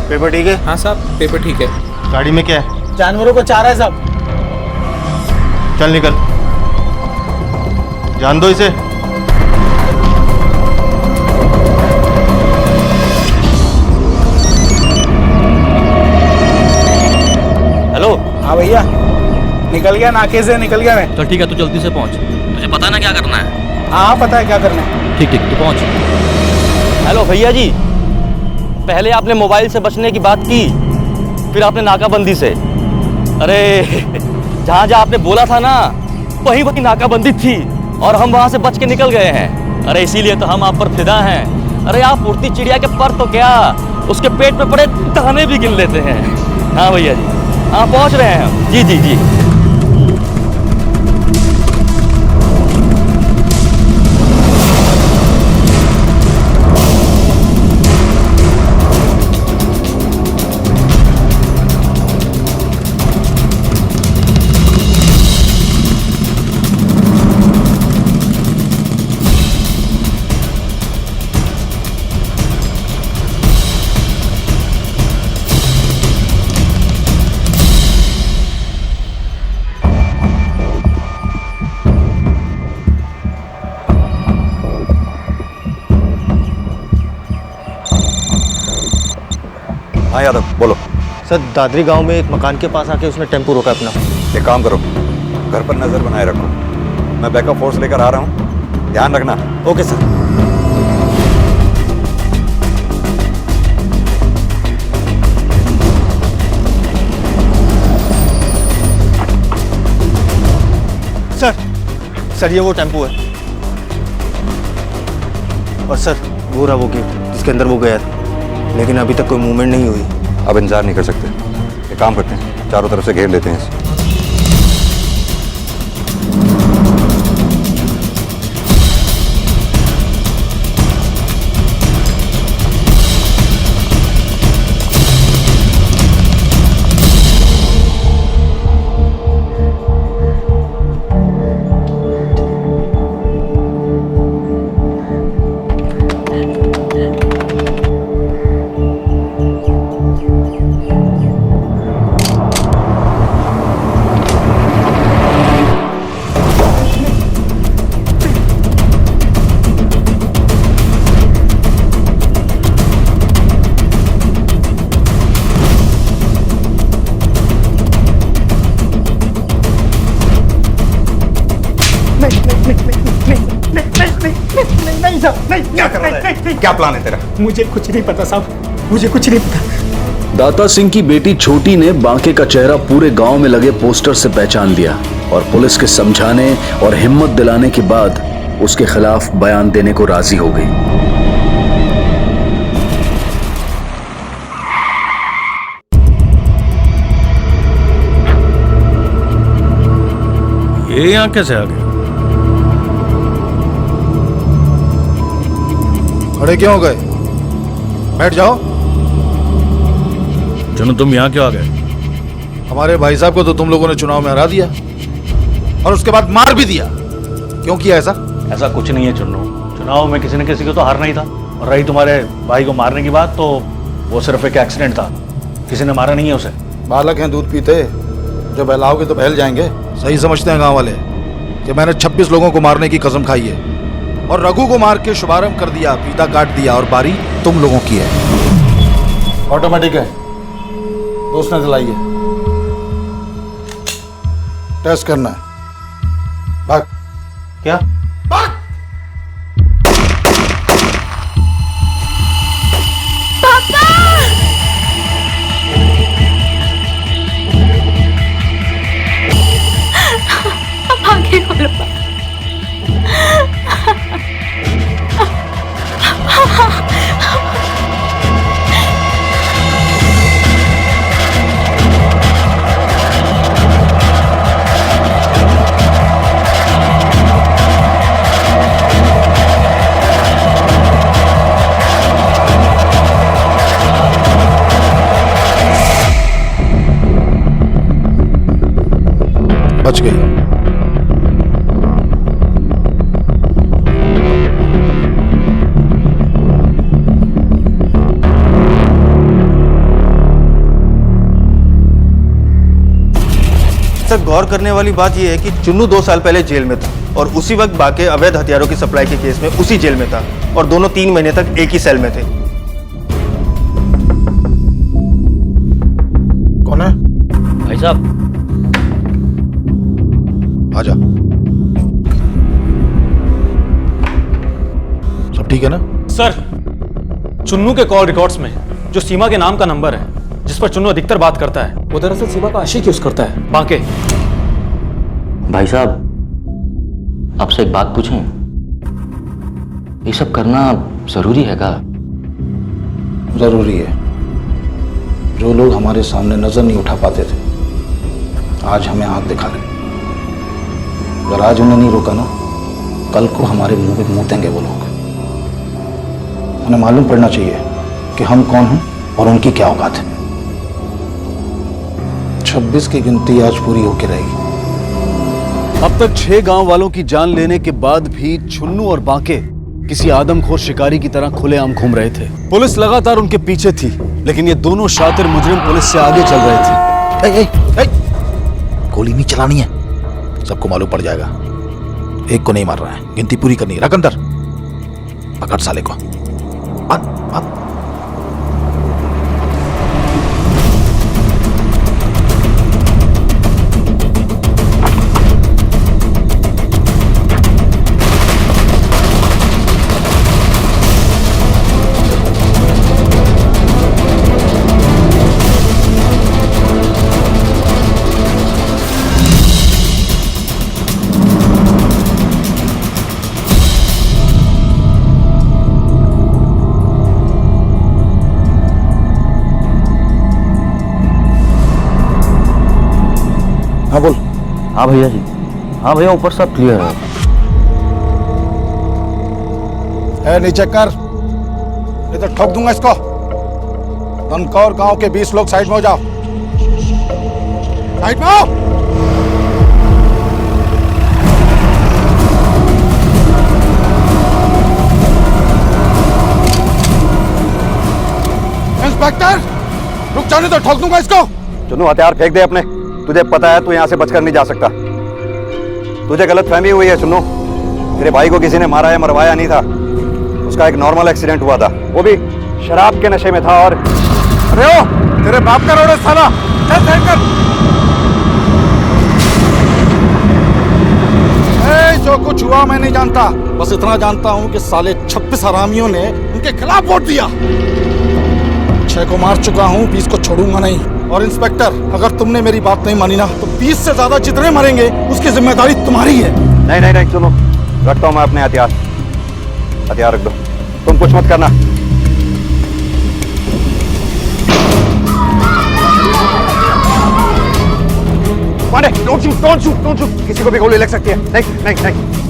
पेपर ठीक है? हाँ साहब पेपर ठीक है। गाड़ी में क्या है? जानवरों को चारा है साहब। चल निकल, जान दो इसे। हेलो। हाँ भैया निकल गया, नाके से निकल गया मैं। चल ठीक है, तू जल्दी से पहुंच। तुझे पता ना क्या करना है? हाँ पता है क्या करना है। ठीक ठीक, तू पहुंच। हेलो भैया जी, पहले आपने मोबाइल से बचने की बात की, फिर आपने नाकाबंदी से। अरे जहाँ जहाँ आपने बोला था ना वहीं वहीं नाकाबंदी थी और हम वहाँ से बच के निकल गए हैं। अरे इसीलिए तो हम आप पर फिदा हैं। अरे आप उड़ती चिड़िया के पर तो क्या, उसके पेट में पड़े दाने भी गिन लेते हैं। हाँ भैया जी, हाँ पहुँच रहे हैं हम। जी जी जी। हाँ यादव बोलो। सर दादरी गांव में एक मकान के पास आके उसने टेम्पो रोका अपना। एक काम करो, घर पर नजर बनाए रखो, मैं बैकअप फोर्स लेकर आ रहा हूँ, ध्यान रखना। Okay sir. सर ये वो टेम्पो है। और सर वो रहा वो गेट जिसके अंदर वो गया था, लेकिन अभी तक कोई मूवमेंट नहीं हुई। अब इंतजार नहीं कर सकते, एक काम करते हैं, चारों तरफ से घेर लेते हैं इसे। नहीं साहब, नहीं। क्या कर रहा है? क्या प्लान है तेरा? मुझे कुछ नहीं पता साहब, मुझे कुछ नहीं पता। दाता सिंह की बेटी छोटी ने बांके का चेहरा पूरे गांव में लगे पोस्टर से पहचान लिया और पुलिस के समझाने और हिम्मत दिलाने के बाद उसके खिलाफ बयान देने को राजी हो गई। ये यहाँ कैसे आ गए? खड़े क्यों हो गए? बैठ जाओ। चलो तुम यहाँ क्यों आ गए? हमारे भाई साहब को तो तुम लोगों ने चुनाव में हरा दिया और उसके बाद मार भी दिया। क्यों किया ऐसा? ऐसा कुछ नहीं है चुन्नू, चुनाव में किसी न किसी को तो हारना ही था। और रही तुम्हारे भाई को मारने की बात, तो वो सिर्फ एक एक्सीडेंट था। किसी ने मारा नहीं है उसे? बालक हैं, दूध पीते, जो बहलाओगे तो बहल जाएंगे। सही समझते हैं गांव वाले कि मैंने 26 लोगों को मारने की कसम खाई है और रघु को मार के शुभारंभ कर दिया, फीता काट दिया और बारी तुम लोगों की है। ऑटोमेटिक है, दोस्त ने दिलाई है। टेस्ट करना है। भाग। क्या? आंखें खोलो। बच गई। सर, गौर करने वाली बात यह है कि चुन्नू 2 साल पहले जेल में था और उसी वक्त बाके अवैध हथियारों की सप्लाई के केस में उसी जेल में था और दोनों 3 महीने तक एक ही सेल में थे। कौन है? भाई साहब। आजा। सब ठीक है ना? सर, चुन्नू के कॉल रिकॉर्ड्स में जो सीमा के नाम का नंबर है जिस पर चुन्नू अधिकतर बात करता है, वो दरअसल सीमा का आशिक यूज करता है। बांके। भाई साहब, आपसे एक बात पूछें? ये सब करना जरूरी है क्या? जरूरी है। जो लोग हमारे सामने नजर नहीं उठा पाते थे, आज हमें आंख दिखा रहे। अगर आज उन्हें नहीं रोका ना, कल को हमारे मुंह पे मूतेंगे वो लोग। उन्हें मालूम पड़ना चाहिए कि हम कौन हैं और उनकी क्या औकात है। 26 की गिनती आज पूरी होकर रहेगी। अब तक 6 गांव वालों की जान लेने के बाद भी चुन्नू और बांके किसी आदमखोर शिकारी की तरह खुलेआम घूम रहे थे। पुलिस लगातार उनके पीछे थी, लेकिन ये दोनों शातिर मुजरिम पुलिस से आगे चल रहे थे। ए, ए, ए, गोली नहीं चलानी है, सबको मालूम पड़ जाएगा। एक को नहीं मार रहा है, गिनती पूरी करनी है। रख अंदर, पकड़ साले को। हाँ बोल। हाँ भैया जी, हाँ भैया, ऊपर सब क्लियर है। नीचे कर, नहीं तो ठोक दूंगा इसको। धनकौर गांव के 20 लोग साइड में हो जाओ। साइड में आओ। इंस्पेक्टर, रुक जाने तो ठोक दूंगा इसको। चुन्नू, हथियार फेंक दे अपने। तुझे पता है तू यहाँ से बचकर नहीं जा सकता। तुझे गलत फहमी हुई है चुन्नू। तेरे भाई को किसी ने मारा या मरवाया नहीं था, उसका एक नॉर्मल एक्सीडेंट हुआ था, वो भी शराब के नशे में था। और अरे ओ, तेरे बाप का रोड है साला। चल साइड कर। जो कुछ हुआ मैं नहीं जानता, बस इतना जानता हूँ कि साले 26 हरामियों ने उनके खिलाफ वोट दिया। 6 को मार चुका हूँ, 20 को छोड़ूंगा नहीं। और इंस्पेक्टर, अगर तुमने मेरी बात नहीं मानी ना, तो 20 से ज्यादा जितने मरेंगे उसकी जिम्मेदारी तुम्हारी है। नहीं नहीं नहीं, सुनो, रखता हूँ मैं अपने हथियार। हथियार रख दो, तुम कुछ मत करना। Pandey, don't shoot, don't shoot, don't shoot. किसी को भी गोली लग सकती है। नहीं नहीं नहीं।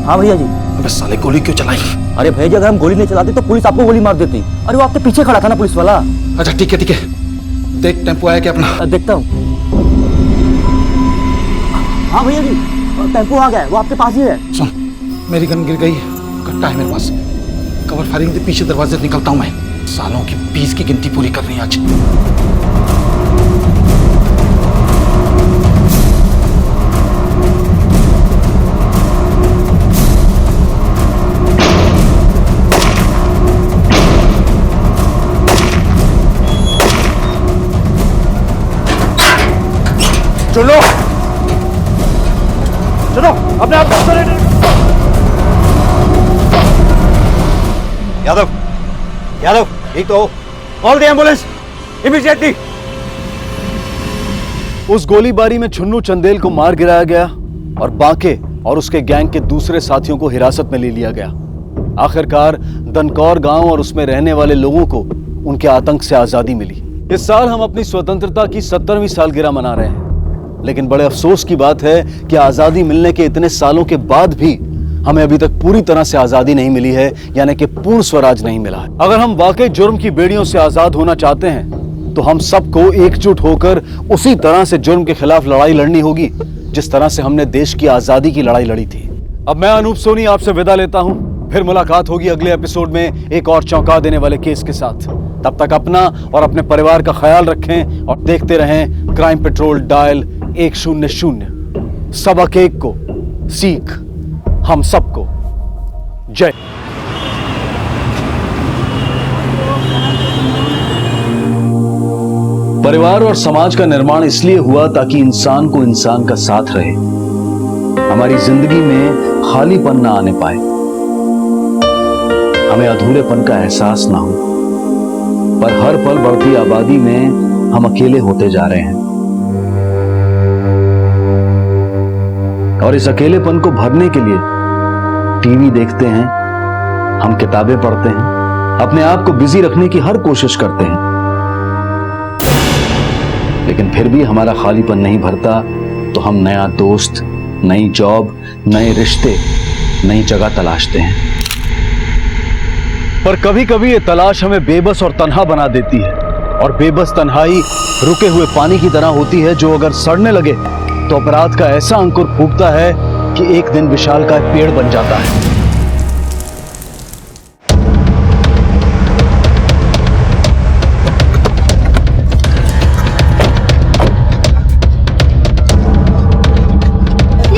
हाँ भैया जी। अबे साले गोली क्यों चलाई? अरे भैया जी, अगर हम गोली नहीं चलाते तो पुलिस आपको गोली मार देती। अरे वो आपके पीछे खड़ा था ना पुलिस वाला। अच्छा ठीक है ठीक है, देख टेम्पो आया क्या अपना? देखता हूँ। हाँ भैया जी, टेम्पो आ गया, वो आपके पास ही है। सुन, मेरी गन गिर गई, कट्टा है मेरे पास, कवर फायरिंग से पीछे दरवाजे से निकलता हूँ मैं। सालों की 20 की गिनती पूरी करनी है आज। चलो चलो अपने आप यादव, यादव, यही तो ऑल द एम्बुलेंस इमीडिएटली। उस गोलीबारी में छुन्नू चंदेल को मार गिराया गया और बांके और उसके गैंग के दूसरे साथियों को हिरासत में ले लिया गया। आखिरकार दनकौर गांव और उसमें रहने वाले लोगों को उनके आतंक से आजादी मिली। इस साल हम अपनी स्वतंत्रता की 70वीं सालगिरह मना रहे हैं, लेकिन बड़े अफसोस की बात है कि आजादी मिलने के इतने सालों के बाद भी हमें अभी तक पूरी तरह से आजादी नहीं मिली है, यानी कि पूर्ण स्वराज नहीं मिला है। अगर हम वाकई जुर्म की बेड़ियों से आजाद होना चाहते हैं तो हम सबको एकजुट होकर उसी तरह से जुर्म के खिलाफ लड़ाई लड़नी होगी जिस तरह से हमने देश की आजादी की लड़ाई लड़ी थी। अब मैं अनूप सोनी आपसे विदा लेता हूं, फिर मुलाकात होगी अगले एपिसोड में एक और चौंका देने वाले केस के साथ। तब तक अपना और अपने परिवार का ख्याल रखें और देखते रहें क्राइम पेट्रोल डायल 100। सबक एक को सीख हम सबको। जय। परिवार और समाज का निर्माण इसलिए हुआ ताकि इंसान को इंसान का साथ रहे, हमारी जिंदगी में खालीपन ना आने पाए, हमें अधूरेपन का एहसास ना हो। पर हर पल बढ़ती आबादी में हम अकेले होते जा रहे हैं और इस अकेलेपन को भरने के लिए टीवी देखते हैं, हम किताबें पढ़ते हैं, अपने आप को बिजी रखने की हर कोशिश करते हैं, लेकिन फिर भी हमारा खालीपन नहीं भरता तो हम नया दोस्त, नई जॉब, नए रिश्ते, नई जगह तलाशते हैं। पर कभी कभी ये तलाश हमें बेबस और तन्हा बना देती है, और बेबस तन्हाई रुके हुए पानी की तरह होती है जो अगर सड़ने लगे तो अपराध का ऐसा अंकुर फूटता है कि एक दिन विशालकाय पेड़ बन जाता है।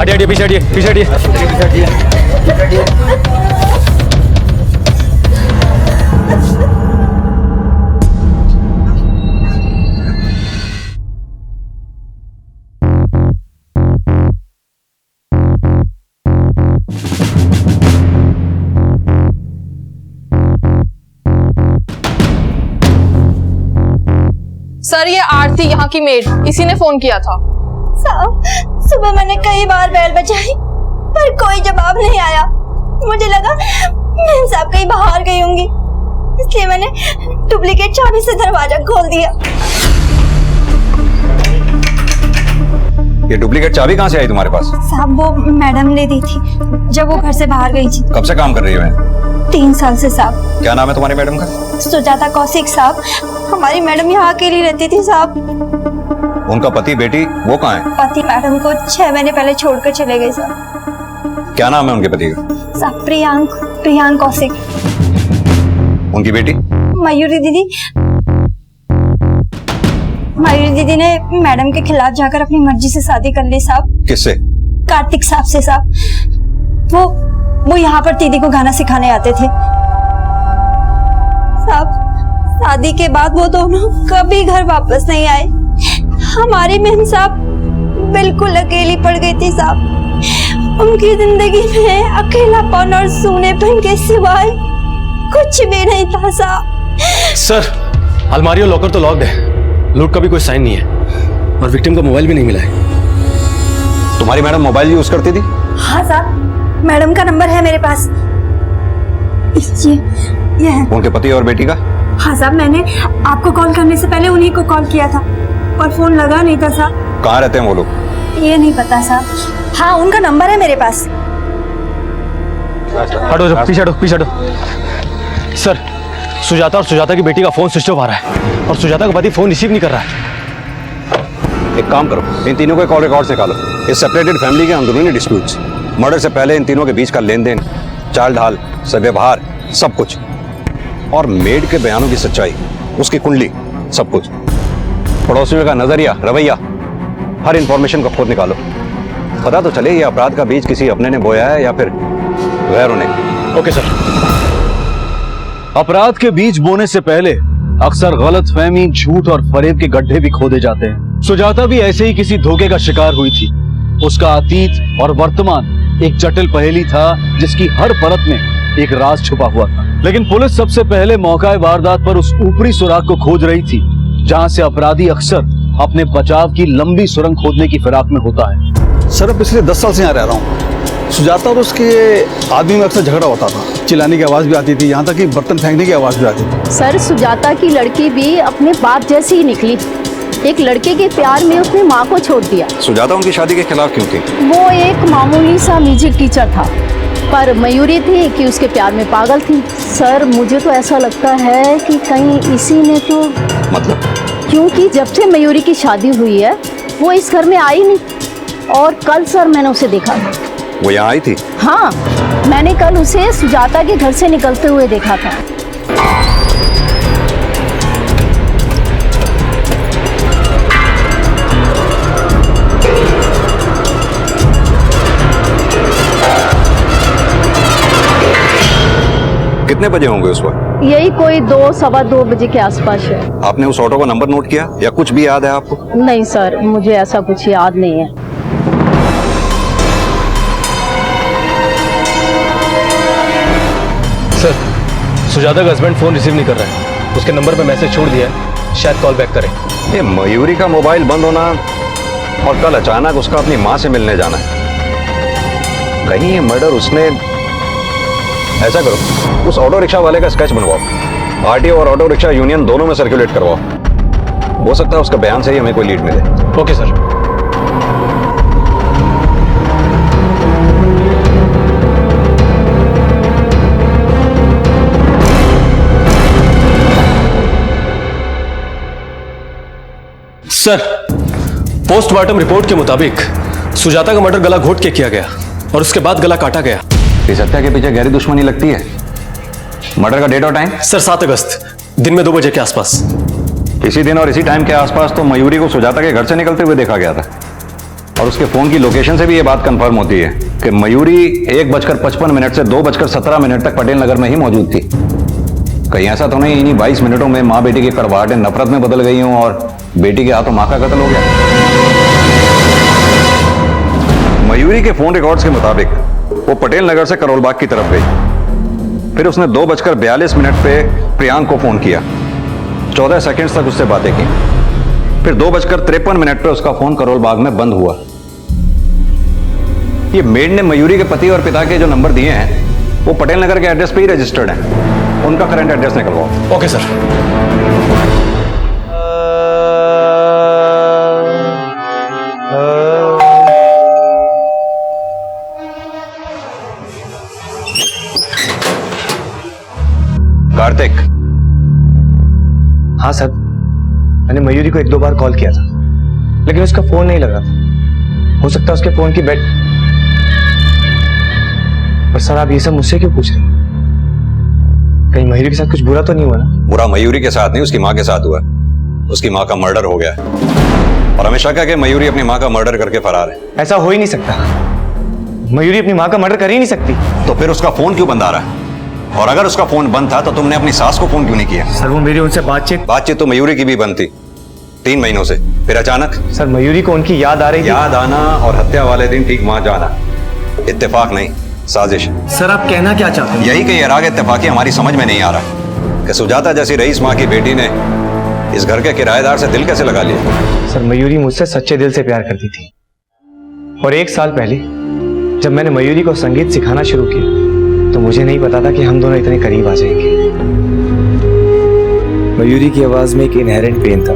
हटिए पीछे हटिए पीछे हटिए। सर ये आरती यहाँ की मेड, इसी ने फोन किया था। साहब सुबह मैंने कई बार बेल बजाई पर कोई जवाब नहीं आया। मुझे लगा मैं साहब कहीं बाहर गई होंगी, इसलिए मैंने डुप्लीकेट चाबी से दरवाजा खोल दिया। ये डुप्लीकेट चाबी कहाँ से आई तुम्हारे पास? साहब वो मैडम ने दी थी जब वो घर से बाहर गई थी। कब से काम कर रही है? 3 साल से साहब। क्या नाम है तुम्हारी मैडम का? सुजाता कौशिक साहब। हमारी मैडम यहाँ अकेली रहती थी साहब। उनका पति बेटी वो कहाँ है? पति मैडम को 6 महीने पहले छोड़कर चले गए साहब। क्या नाम है उनके पति का? साहब प्रियांक कौशिक। उनकी बेटी? मयूरी दीदी। मयूरी दीदी ने मैडम के खिलाफ जाकर अपनी मर्जी से शादी कर ली साहब। किससे? कार्तिक साहब से साहब। वो यहाँ पर दीदी को गाना सिखाने आते थे साहब। शादी के बाद वो दोनों कभी घर वापस नहीं आए। हमारी बहन साहब बिल्कुल अकेली पड़ गई थी साहब। उनकी जिंदगी में अकेलापन और सूनेपन के सिवाय कुछ भी नहीं था साहब। सर अलमारी और लॉकर तो लॉक्ड है, लूट का भी कोई साइन नहीं है और विक्टिम का मोबाइल भी नहीं मिला है। तुम्हारी मैडम मोबाइल यूज करती थी? हाँ साहब, मैडम का नंबर है मेरे पास। ये है। उनके पति और बेटी का? हाँ साहब, मैंने आपको कॉल करने से पहले उन्हीं को कॉल किया था और फोन लगा नहीं था साहब। कहाँ रहते हैं वो लोग? ये नहीं पता साहब। हाँ उनका नंबर है मेरे पास। हटो पीछे हटो। सर सुजाता और सुजाता की बेटी का फोन स्विच ऑफ आ रहा है और सुजाता का पति फोन रिसीव नहीं कर रहा है। एक काम करो, इन तीनों के कॉल रिकॉर्ड से निकालो। इस सेपरेटेड फैमिली के अंदरूनी डिस्प्यूट्स, मर्डर से पहले इन तीनों के बीच का लेन देन, चाल ढाल, व्यवहार, सब कुछ, और मेड के बयानों की सच्चाई, उसकी कुंडली, सब कुछ, पड़ोसियों का नजरिया, रवैया, हर इंफॉर्मेशन को खोद निकालो। पता तो चले ये अपराध का बीज किसी अपने ने बोया है या फिर गैरों ने। Okay sir. अपराध के बीज बोने से पहले अक्सर गलतफहमी, झूठ और फरेब के गड्ढे भी खोदे जाते हैं। सुजाता भी ऐसे ही किसी धोखे का शिकार हुई थी। उसका अतीत और वर्तमान एक जटिल पहेली था जिसकी हर परत में एक राज छुपा हुआ था। लेकिन पुलिस सबसे पहले मौका वारदात पर उस ऊपरी सुराग को खोज रही थी जहां से अपराधी अक्सर अपने बचाव की लंबी सुरंग खोदने की फिराक में होता है। सर, अब पिछले 10 साल से यहाँ रह रहा हूँ। सुजाता और उसके आदमी में अक्सर झगड़ा होता था, चिल्लाने की आवाज़ भी आती थी, यहाँ तक कि बर्तन फेंकने की आवाज़ भी आती थी। सर, सुजाता की लड़की भी अपने बाप जैसी ही निकली। एक लड़के के प्यार में उसने माँ को छोड़ दिया। सुजाता उनकी शादी के खिलाफ क्यों थी? वो एक मामूली सा म्यूजिक टीचर था, पर मयूरी थी कि उसके प्यार में पागल थी। सर, मुझे तो ऐसा लगता है कि कहीं इसी ने तो मतलब, क्योंकि जब से मयूरी की शादी हुई है वो इस घर में आई नहीं। और कल सर मैंने उसे देखा। वो यहाँ आई थी? हाँ, मैंने कल उसे सुजाता के घर से निकलते हुए देखा था। कितने बजे होंगे उस वक्त? यही कोई 2, सवा 2 बजे के आसपास है। आपने उस ऑटो का नंबर नोट किया या कुछ भी याद है आपको? नहीं सर, मुझे ऐसा कुछ याद नहीं है। सर, सुजाता का हस्बैंड फोन रिसीव नहीं कर रहा है। उसके नंबर पे मैसेज छोड़ दिया है, शायद कॉल बैक करें। ये मयूरी का मोबाइल बंद होना और कल अचानक उसका अपनी माँ से मिलने जाना है, कहीं ये मर्डर उसने। ऐसा करो, उस ऑटो रिक्शा वाले का स्केच बनवाओ, आरटीओ और ऑटो रिक्शा यूनियन दोनों में सर्कुलेट करवाओ। हो सकता है उसका बयान से ही हमें कोई लीड मिले। Okay sir. Sir, postmortem report के मुताबिक सुजाता का मर्डर गला घोट के किया गया और उसके बाद गला काटा गया। इस हत्या के पीछे गहरी दुश्मनी लगती है। मर्डर का डेट और टाइम? सर, 7 अगस्त दिन में 2 बजे के आसपास। इसी दिन और इसी टाइम के आसपास तो मयूरी को सुजाता के घर से निकलते हुए देखा गया था, और उसके फोन की लोकेशन से भी ये बात कंफर्म होती है कि मयूरी 1:55 से 2:17 तक पटेल नगर में ही मौजूद थी। कहीं ऐसा तो नहीं इन्हीं 22 मिनटों में माँ बेटी की कड़वाहटें नफरत में बदल गई हों और बेटी के हाथों माँ का कत्ल हो गया? मयूरी के फोन रिकॉर्ड्स के मुताबिक वो पटेल नगर से करोलबाग की तरफ गई। फिर उसने 2:42 पे प्रियांक को फोन किया, 14 सेकंड्स तक उससे बातें की। फिर 2:53 पे उसका फोन करोलबाग में बंद हुआ। ये मेड ने मयूरी के पति और पिता के जो नंबर दिए हैं वो पटेल नगर के एड्रेस पे ही रजिस्टर्ड हैं। उनका करंट एड्रेस निकलवाओ। Okay sir. कार्तिक। हाँ सर, मैंने मयूरी को 1-2 बार कॉल किया था, लेकिन उसका फोन नहीं लगा था। हो सकता है उसके फोन की बैट। पर सर, आप ये सब मुझसे क्यों पूछ रहे हैं? कहीं मयूरी के साथ कुछ बुरा तो नहीं हुआ ना? बुरा मयूरी के साथ नहीं, उसकी माँ के साथ हुआ। उसकी माँ का मर्डर हो गया और हमें शक है कि मयूरी अपनी माँ का मर्डर करके फरार है। ऐसा हो ही नहीं सकता। मयूरी अपनी माँ का मर्डर कर ही नहीं सकती। तो फिर उसका फोन क्यों बंद आ रहा है? और अगर उसका फोन बंद था तो तुमने अपनी सास को फोन क्यों नहीं किया? सर, वो मेरी उनसे बातचीत तो मयूरी की भी बंद थी 3 महीनों से। फिर अचानक? सर, मयूरी को उनकी याद आ रही थी। याद आना और हत्या वाले दिन ठीक वहां जाना इत्तेफाक नहीं, साजिश। सर, आप कहना क्या चाहते हैं? यही कि ये राग इत्तेफाकी हमारी समझ में नहीं आ रहा कि सुजाता जैसी रईस माँ की बेटी ने इस घर के किराएदार से दिल कैसे लगा लिया। सर, मयूरी मुझसे सच्चे दिल से प्यार करती थी, और 1 साल पहले जब मैंने मयूरी को संगीत सिखाना शुरू किया तो मुझे नहीं पता था कि हम दोनों इतने करीब आ जाएंगे। मयूरी की आवाज में एक इनहेरेंट पेन था,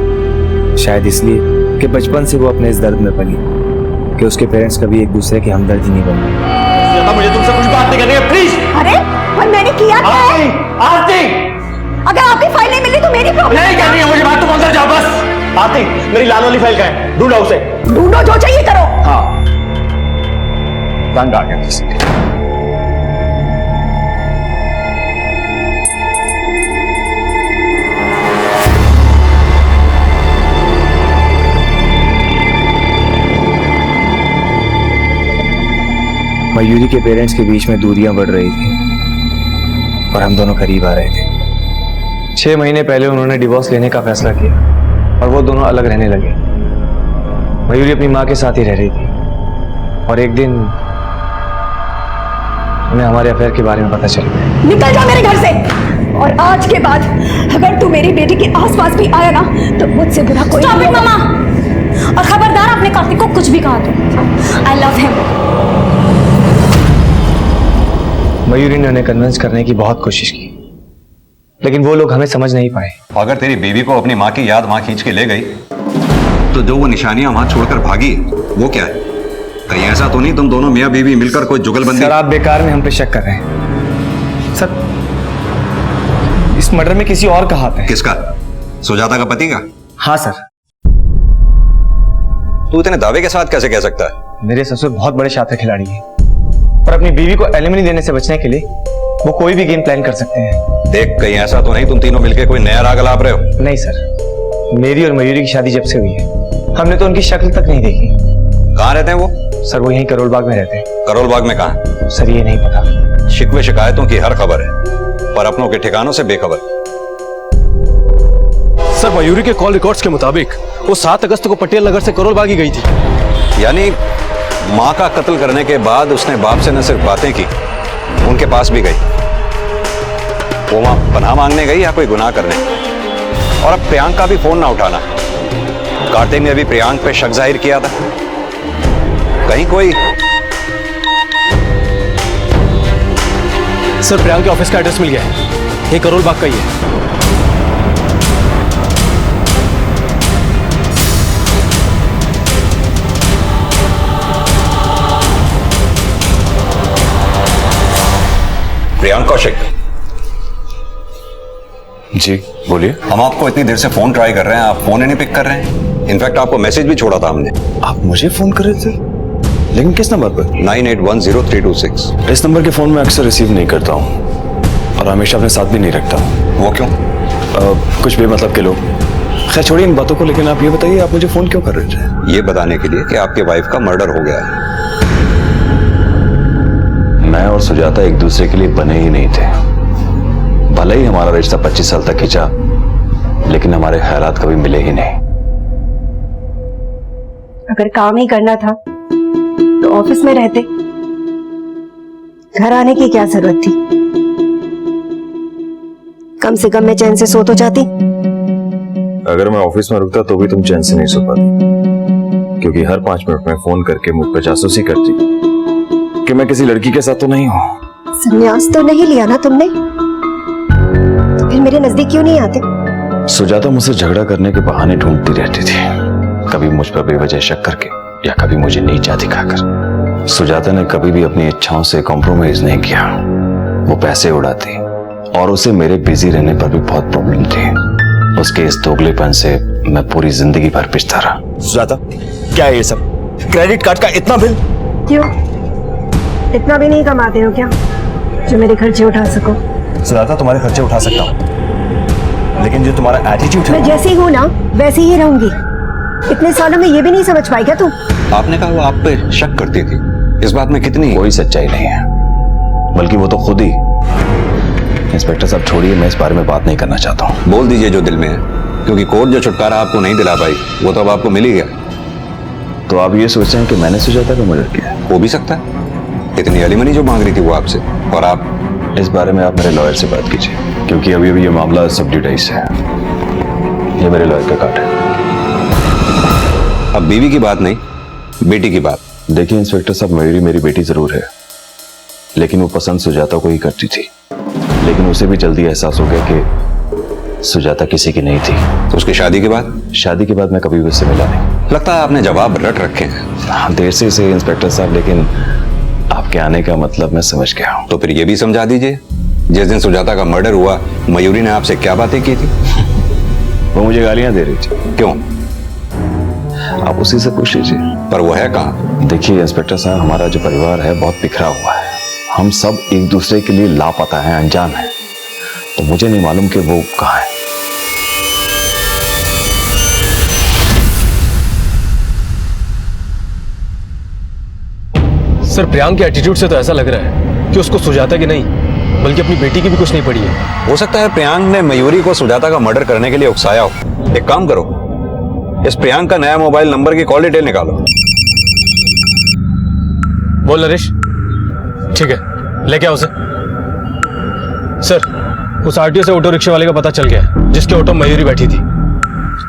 शायद इसलिए कि बचपन से वो अपने इस दर्द में पली कि उसके पेरेंट्स कभी एक दूसरे के हमदर्द ही नहीं बने। मुझे तुमसे कुछ बात नहीं करनी है, प्लीज। अरे, और मैंने किया क्या है? आरती, अगर आपकी फाइल नहीं मिली तो मेरी प्रॉब्लम नहीं करनी है मुझे बात, तुम अंदर जाओ बस। आरती, मेरी लाल वाली फाइल कहाँ है? ढूंढो उसे। ढूंढो, जो चाहिए करो। हाँ, रंग आ गया किसी के। मयूरी के पेरेंट्स के बीच में दूरियां बढ़ रही थी और हम दोनों करीब आ रहे थे। 6 महीने पहले उन्होंने डिवोर्स लेने का फैसला किया और वो दोनों अलग रहने लगे। मयूरी अपनी माँ के साथ ही रह रही थी और एक दिन उन्हें हमारे अफेयर के बारे में पता चल गया। निकल जा मेरे घर से, और आज के बाद अगर तू मेरी बेटी के आसपास भी आया ना तो मुझसे बुरा कोई नहीं होगा। मामा, और खबरदार अपने कार्तिक को कुछ भी कहा तो। I love him. मयूरी ने उन्हें कन्विंस करने की बहुत कोशिश की, लेकिन वो लोग हमें समझ नहीं पाए। अगर तेरी बीवी को अपनी माँ की याद वहां खींच के ले गई तो जो वो निशानियां वहां छोड़कर भागी वो क्या है? कहीं ऐसा तो नहीं तुम दोनों मियाँ बीवी मिलकर कोई जुगलबंदी? सर, आप बेकार में हम पे शक कर रहे हैं। सर, इस मर्डर में किसी और का हाथ है। किसका? सुजाता का पति का? हाँ सर। तू इतने दावे के साथ कैसे कह सकता है? मेरे ससुर बहुत बड़े शातिर खिलाड़ी हैं और अपनी बीवी को एलिमनी देने से बचने के लिए वो कोई भी गेम प्लान कर सकते हैं। देख, कहीं ऐसा तो नहीं तुम तीनों मिलकर कोई नया राग लाप रहे हो? नहीं सर, मेरी और मयूरी की शादी जब से हुई है हमने तो उनकी शक्ल तक नहीं देखी। कहाँ रहते हैं वो? सर, वो यहीं करोल बाग में रहते हैं। करोल बाग में कहाँ? सर, ये नहीं पता। शिकवे शिकायतों की हर खबर है पर अपनों के ठिकानों से बेखबर। सर, मयूरी के कॉल रिकॉर्ड्स के मुताबिक वो 7 अगस्त को पटेल नगर से करोल बाग ही गई थी। यानी माँ का कत्ल करने के बाद उसने बाप से न सिर्फ बातें की, उनके पास भी गई। वो वहां पनाह मांगने गई या कोई गुनाह करने? और अब प्रियांक का भी फोन ना उठाना। कार्तिक ने भी प्रियांक पे शक जाहिर किया था। कहीं कोई? सर, प्रियांक के ऑफिस का एड्रेस मिल गया है। ये करोल बाग का ही है। प्रियांक कौशिक जी बोलिए। हम आपको इतनी देर से फोन ट्राई कर रहे हैं, आप फोन ही नहीं पिक कर रहे हैं। इनफैक्ट आपको मैसेज भी छोड़ा था हमने। आप मुझे फोन कर रहे थे? लेकिन किस नंबर पर? 98100326। इस नंबर के फोन में अक्सर रिसीव नहीं करता हूँ और हमेशा अपने साथ भी नहीं रखता। वो क्यों? कुछ बेमतलब के लोग। खैर छोड़िए इन बातों को, लेकिन आप ये बताइए आप मुझे फोन क्यों कर रहे थे? ये बताने के लिए कि आपके वाइफ का मर्डर हो गया है। मैं और सुजाता एक दूसरे के लिए बने ही नहीं थे। भले ही हमारा रिश्ता 25 साल तक खिंचा, लेकिन हमारे ख्यालात कभी मिले ही नहीं। अगर काम ही करना था तो ऑफिस में रहते, घर आने की क्या जरूरत थी? कम से कम मैं चैन से सो तो जाती। अगर मैं ऑफिस में रुकता तो भी तुम चैन से नहीं सो पाती, क्योंकि हर 5 मिनट में फोन करके मुझ पर जासूसी करती कि मैं किसी लड़की के साथ तो नहीं हूँ। संन्यास तो नहीं लिया ना तुमने, तो फिर मेरे नजदीक क्यों नहीं आते? सुजाता मुझसे झगड़ा करने के बहाने ढूंढती रहती थी, कभी मुझ पर बेवजह शक करके या कभी मुझे नीचा दिखाकर। सुजाता ने कभी भी अपनी इच्छाओं से कॉम्प्रोमाइज नहीं किया। वो पैसे उड़ाती और उसे मेरे बिजी रहने पर भी बहुत प्रॉब्लम थी। उसके इस दोगलेपन से मैं पूरी जिंदगी भर पिछता रहा। सुजाता, क्या है ये सब? क्रेडिट कार्ड का इतना बिल? क्यों, इतना भी नहीं कमाते हो क्या जो मेरे खर्चे उठा सको? सुजाता, तुम्हारे खर्चे उठा सकता हूँ, लेकिन जो तुम्हारा एटीट्यूड है। मैं जैसी हूँ ना वैसे ही रहूंगी। इतने सालों में ये भी नहीं समझ पाई क्या तुम? आपने कहा वो आप पे शक करती थी, इस बात में कितनी? कोई सच्चाई नहीं है, बल्कि वो तो खुद ही। इंस्पेक्टर साहब छोड़िए, मैं इस बारे में बात नहीं करना चाहता हूँ। बोल दीजिए जो दिल में है, क्योंकि कोर्ट जो छुटकारा आपको नहीं दिला पाई वो तो अब आपको मिल ही गया। तो आप ये सोच रहे हैं कि मैंने सुजाता को मर्डर किया? हो भी सकता है, इतनी एलिमनी जो मांग रही थी वो आपसे। और आप इस बारे में आप मेरे लॉयर से बात कीजिए, क्योंकि अभी अभी ये मामला सब डिटेल्स है। ये मेरे लॉयर का कार्ड है। अब बीवी की बात नहीं, बेटी की बात। देखिए इंस्पेक्टर साहब, मयूरी मेरी बेटी जरूर है, लेकिन वो पसंद सुजाता को ही करती थी। लेकिन उसे भी जल्दी एहसास हो गया कि सुजाता किसी की नहीं थी। तो उसकी शादी के बाद? शादी के बाद मैं कभी भी उससे मिला नहीं। लगता है आपने जवाब रट रखे हैं। देर से सही इंस्पेक्टर साहब, लेकिन आपके आने का मतलब मैं समझ गया हूँ। तो फिर ये भी समझा दीजिए, जिस दिन सुजाता का मर्डर हुआ मयूरी ने आपसे क्या बातें की थी? वो मुझे गालियां दे रही थी। क्यों? आप उसी से पूछ लीजिए। पर वो है कहाँ? देखिए इंस्पेक्टर साहब, हमारा जो परिवार है बहुत बिखरा हुआ है। हम सब एक दूसरे के लिए लापता हैं, अनजान हैं। तो मुझे नहीं मालूम कि वो कहाँ है। सर प्रियांक के एटीट्यूड से तो ऐसा लग रहा है कि उसको सुजाता की नहीं बल्कि अपनी बेटी की भी कुछ नहीं पड़ी है। हो सकता है प्रियांक ने मयूरी को सुजाता का मर्डर करने के लिए उकसाया हो। एक काम करो, इस प्रियांक का नया मोबाइल नंबर की कॉल डिटेल निकालो। बोल नरेश। ठीक है, लेके आओ उसे। सर उस आरटीओ से ऑटो रिक्शा वाले का पता चल गया जिसके ऑटो में मयूरी बैठी थी।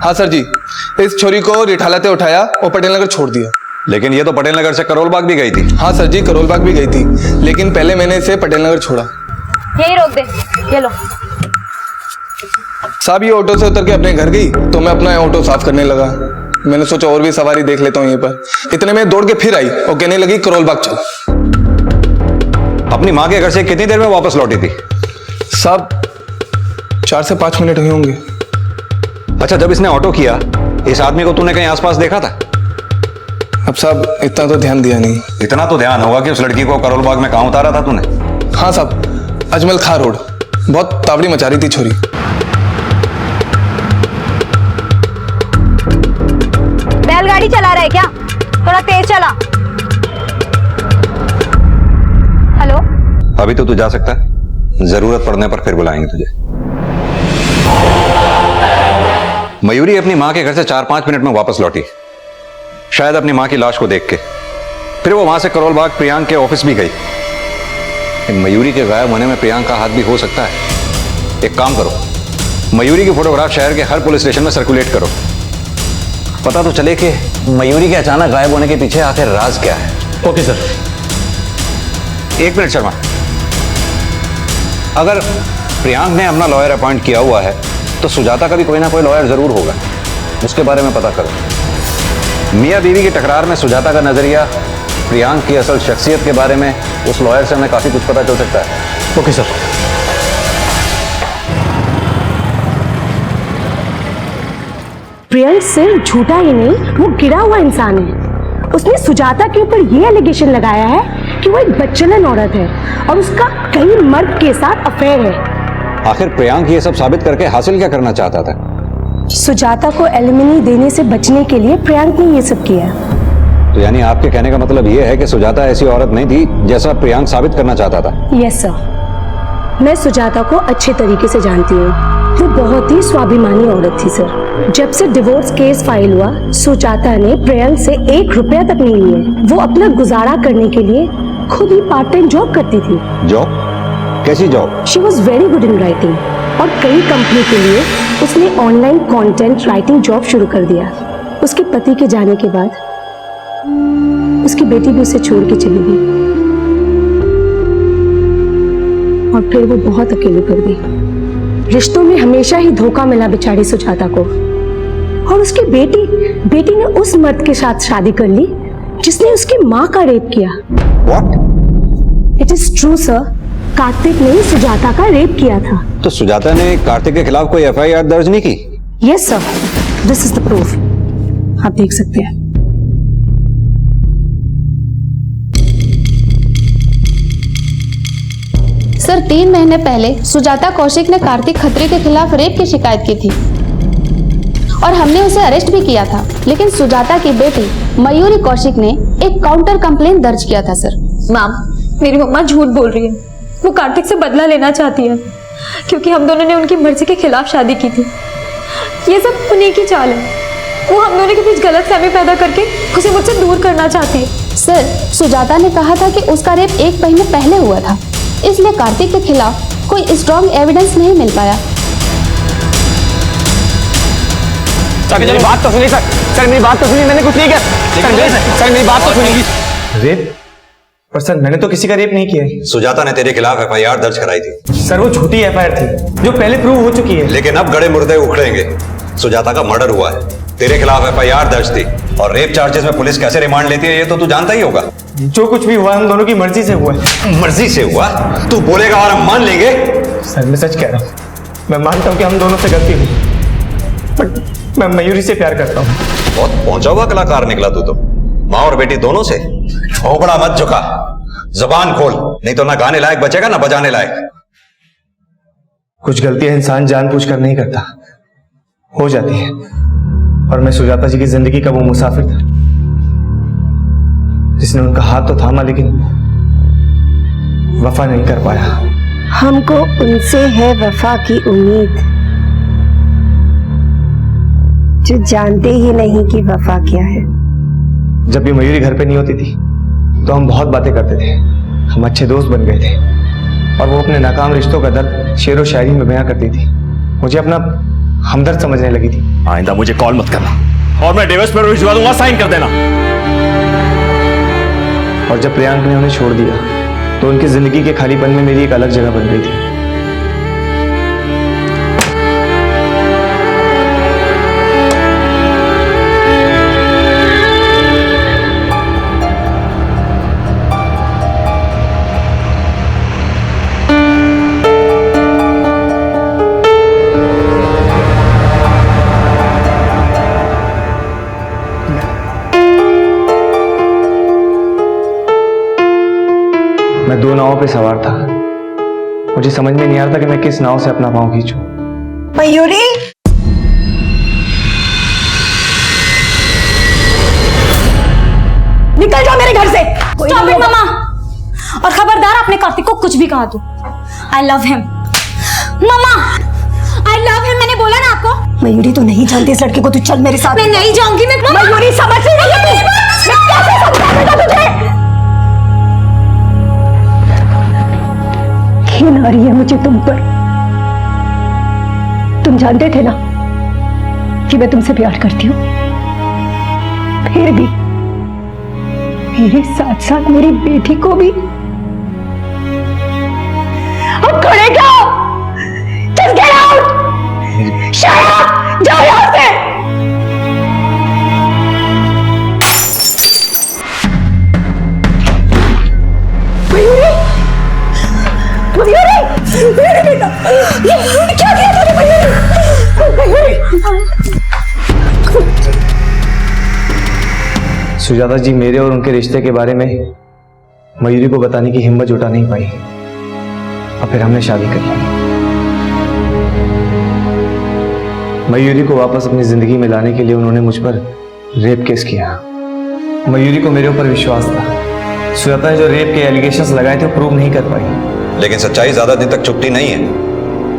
हाँ सर जी, इस छोरी को रिठालाते उठाया और पटेल नगर छोड़ दिया। लेकिन ये तो पटेल नगर से करोल बाग भी गई थी। हाँ सर जी, करोल बाग भी गई थी, लेकिन पहले मैंने इसे पटेल नगर छोड़ा। यही रोक दे, ये लो। साहब ये ऑटो से उतर के अपने घर गई तो मैं अपना ऑटो साफ करने लगा। मैंने सोचा और भी सवारी देख लेता हूँ यहीं पर। इतने में दौड़ के फिर आई और कहने लगी करोल बाग चल। अपनी माँ के घर से कितनी देर में वापस लौटी थी? साहब 4 से 5 मिनट हुए होंगे। अच्छा, जब इसने ऑटो किया इस आदमी को तूने कहीं आसपास देखा था? अब साहब इतना तो ध्यान दिया नहीं। इतना तो ध्यान होगा कि उस लड़की को करोल बाग में कहाँ उतारा था तूने? हाँ साहब, अजमल खां रोड। बहुत तावड़ी मचा रही थी छोरी। बैलगाड़ी चला रहा है क्या? थोड़ा तेज चला। हेलो, अभी तो तू जा सकता है, जरूरत पड़ने पर फिर बुलाएंगे तुझे। मयूरी अपनी माँ के घर से 4-5 मिनट में वापस लौटी, शायद अपनी माँ की लाश को देख के। फिर वो वहां से करोल बाग प्रियांक के ऑफिस भी गई। मयूरी के गायब होने में प्रियांक का हाथ भी हो सकता है। एक काम करो, मयूरी की फोटोग्राफ शहर के हर पुलिस स्टेशन में सर्कुलेट करो। पता तो चले कि मयूरी के अचानक गायब होने के पीछे आखिर राज क्या है। Okay sir. 1 मिनट शर्मा, अगर प्रियांक ने अपना लॉयर अपॉइंट किया हुआ है तो सुजाता का भी कोई ना कोई लॉयर जरूर होगा, उसके बारे में पता करो। मियाँ बीवी की टकरार में सुजाता का नजरिया, प्रियांक की असल शख्सियत के बारे में उस लॉयर से हमें काफी कुछ पता चल सकता है। Okay sir. प्रियांक सिर्फ झूठा ही नहीं, वो गिरा हुआ इंसान है। उसने सुजाता के ऊपर ये एलिगेशन लगाया है कि वो एक बच्चलन औरत है और उसका कई मर्द के साथ अफेयर है। आखिर प्रियांक ये सब साबित करके हासिल क्या करना चाहता था? सुजाता को एलिमनी देने से बचने के लिए प्रियांक ने ये सब किया। तो यानी आपके कहने का मतलब ये है कि सुजाता ऐसी औरत नहीं थी जैसा प्रियांक साबित करना चाहता था? यस सर, मैं सुजाता को अच्छे तरीके से जानती हूँ। वो बहुत ही स्वाभिमानी औरत थी सर। जब से डिवोर्स केस फाइल हुआ, सुजाता ने प्रियांक से 1 रुपया तक नहीं लिए। वो अपना गुजारा करने के लिए खुद ही पार्ट टाइम जॉब करती थी। जॉब? कैसी job? She was very good in writing और कई कंपनी के लिए उसने ऑनलाइन कंटेंट राइटिंग जॉब शुरू कर दिया। उसके पति के जाने के बाद उसकी बेटी भी उसे छोड़ के चली गई और फिर वो बहुत अकेली पड़ गई। रिश्तों में हमेशा ही धोखा मिला बेचारी सुजाता को। और उसकी बेटी ने उस मर्द के साथ शादी कर ली जिसने उसकी माँ का रेप किया। What? It is true sir, Kartik ने सुजाता का रेप किया था। तो सुजाता ने कार्तिक के खिलाफ कोई FIR दर्ज नहीं की? Yes sir, this is the proof, आप देख सकते हैं। सर 3 महीने पहले सुजाता कौशिक ने कार्तिक खत्री के खिलाफ रेप की शिकायत की थी और हमने उसे अरेस्ट भी किया था। लेकिन सुजाता की बेटी मयूरी कौशिक ने एक काउंटर कंप्लेंट दर्ज किया था सर। मैम, मेरी मम्मा झूठ बोल रही है। वो कार्तिक से बदला लेना चाहती है क्योंकि हम दोनों ने उनकी मर्जी के खिलाफ शादी की थी। ये सब उन्हीं की चाल है। वो हम दोनों के बीच गलतफहमी पैदा करके उसे मुझसे दूर करना चाहती है। सर सुजाता ने कहा था कि उसका रेप 1 महीने पहले हुआ था, इसलिए कार्तिक के खिलाफ कोई स्ट्रॉन्ग एविडेंस नहीं मिल पाया। सर मेरी बात तो सुनिए सर। सर मेरी बात तो सुनिए, मैंने कुछ नहीं किया। सर मेरी बात तो सुनिए। रेप? पर सर मैंने तो किसी का रेप नहीं किया है। सुजाता ने तेरे खिलाफ FIR दर्ज कराई थी। सर वो झूठी FIR थी जो पहले प्रूव हो चुकी है। लेकिन अब गड़े मुर्दे उखड़ेंगे। सुजाता का मर्डर हुआ है, तेरे खिलाफ FIR दर्ज थी और रेप चार्जेस में पुलिस कैसे रिमांड लेती है ये तो तू जानता ही होगा। जो कुछ भी हुआ हम दोनों की मर्जी से हुआ है। मर्जी से हुआ? तू बोलेगा और हम मान लेंगे? सर मैं सच कह रहा हूँ, मैं मानता हूँ कि हम दोनों से गलती हुई, बट मैं मयूरी से प्यार करता हूँ। बहुत पहुंचा हुआ कलाकार निकला तू तो, माँ और बेटी दोनों से। खोपड़ा मत झुका, जबान खोल, नहीं तो ना गाने लायक बचेगा ना बजाने लायक। कुछ गलतियां इंसान जानबूझकर नहीं करता, हो जाती है। और मैं सुजाता जी की जिंदगी का वो मुसाफिर था जिसने उनका हाथ तो थामा लेकिन वफा नहीं कर पाया। हमको उनसे है वफा की उम्मीद, जो जानते ही नहीं कि वफा क्या है। जब भी मयूरी घर पे नहीं होती थी तो हम बहुत बातें करते थे, हम अच्छे दोस्त बन गए थे। और वो अपने नाकाम रिश्तों का दर्द शेर व शायरी में बयां करती थी, मुझे अपना हमदर्द समझने लगी थी। आइंदा मुझे कॉल मत करना और मैं डिवोर्स पेपर भिजवा दूंगा, साइन कर देना। और जब प्रियांक ने उन्हें छोड़ दिया तो उनकी जिंदगी के खालीपन में मेरी एक अलग जगह बन गई थी। मैं दो नावों पे सवार था, मुझे समझ में नहीं आ रहा था कि मैं किस नाव से अपना पांव खींचूं। मयूरी, निकल जाओ मेरे घर से। Stop it, मामा। और खबरदार आपने कार्तिक को कुछ भी कहा तो I love him. Mama, I love him, मैंने बोला ना आपको। मयूरी तू नहीं जानती इस लड़के को, तू चल मेरे साथ। मैं नहीं जाऊंगी। मैं मयूरी समझ नहीं रही है तू। मैं कैसे समझाऊंगा तुझे? घिन आ रही है मुझे तुम पर। तुम जानते थे ना कि मैं तुमसे प्यार करती हूँ, फिर भी मेरे साथ साथ मेरी बेटी को भी। अब खड़े जाओ, just get out, shut up, जाओ यहाँ से। मयूरी, मयूरी, मेरे बेटा, ये क्या किया तूने मयूरी? सुजाता जी मेरे और उनके रिश्ते के बारे में मयूरी को बताने की हिम्मत जुटा नहीं पाई और फिर हमने शादी कर ली। मयूरी को वापस अपनी जिंदगी में लाने के लिए उन्होंने मुझ पर रेप केस किया। मयूरी को मेरे ऊपर विश्वास था, सुजाता ने जो रेप के एलिगेशंस लगाए थे वो प्रूव नहीं कर पाई। लेकिन सच्चाई ज्यादा दिन तक छुपती नहीं है।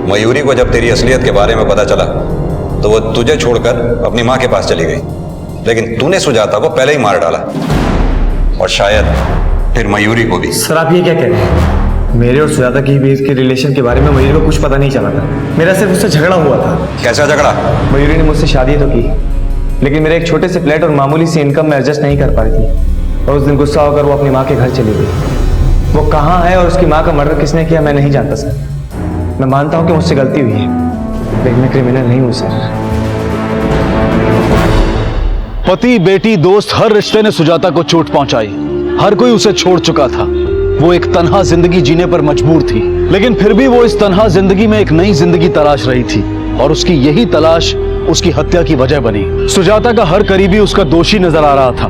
मयूरी को जब तेरी असलियत के बारे में पता चला तो वो तुझे छोड़कर अपनी माँ के पास चली गई, लेकिन तूने सुजाता को पहले ही मार डाला और शायद फिर मयूरी को भी। सर आप ये क्या कह रहे हैं? मेरे और सुजाता की बीच के रिलेशन के बारे में मयूरी को कुछ पता नहीं चला था। मेरा सिर्फ उससे झगड़ा हुआ था। कैसा झगड़ा? मयूरी ने मुझसे शादी तो की, लेकिन मेरे एक छोटे से फ्लैट और मामूली सी इनकम में एडजस्ट नहीं कर पा रही थी और उस दिन गुस्सा होकर वो अपनी माँ के घर चली गई। वो कहाँ है और उसकी माँ का मर्डर किसने किया मैं नहीं जानता सर। मैं मानता हूँ कि मुझसे गलती हुई है, लेकिन मैं क्रिमिनल नहीं हूँ सर। पति, बेटी, दोस्त, हर रिश्ते ने सुजाता को चोट पहुंचाई। हर कोई उसे छोड़ चुका था। वो एक तन्हा जिंदगी जीने पर मजबूर थी, लेकिन फिर भी वो इस तन्हा जिंदगी में एक नई जिंदगी तलाश रही थी और उसकी यही तलाश उसकी हत्या की वजह बनी। सुजाता का हर करीबी उसका दोषी नजर आ रहा था।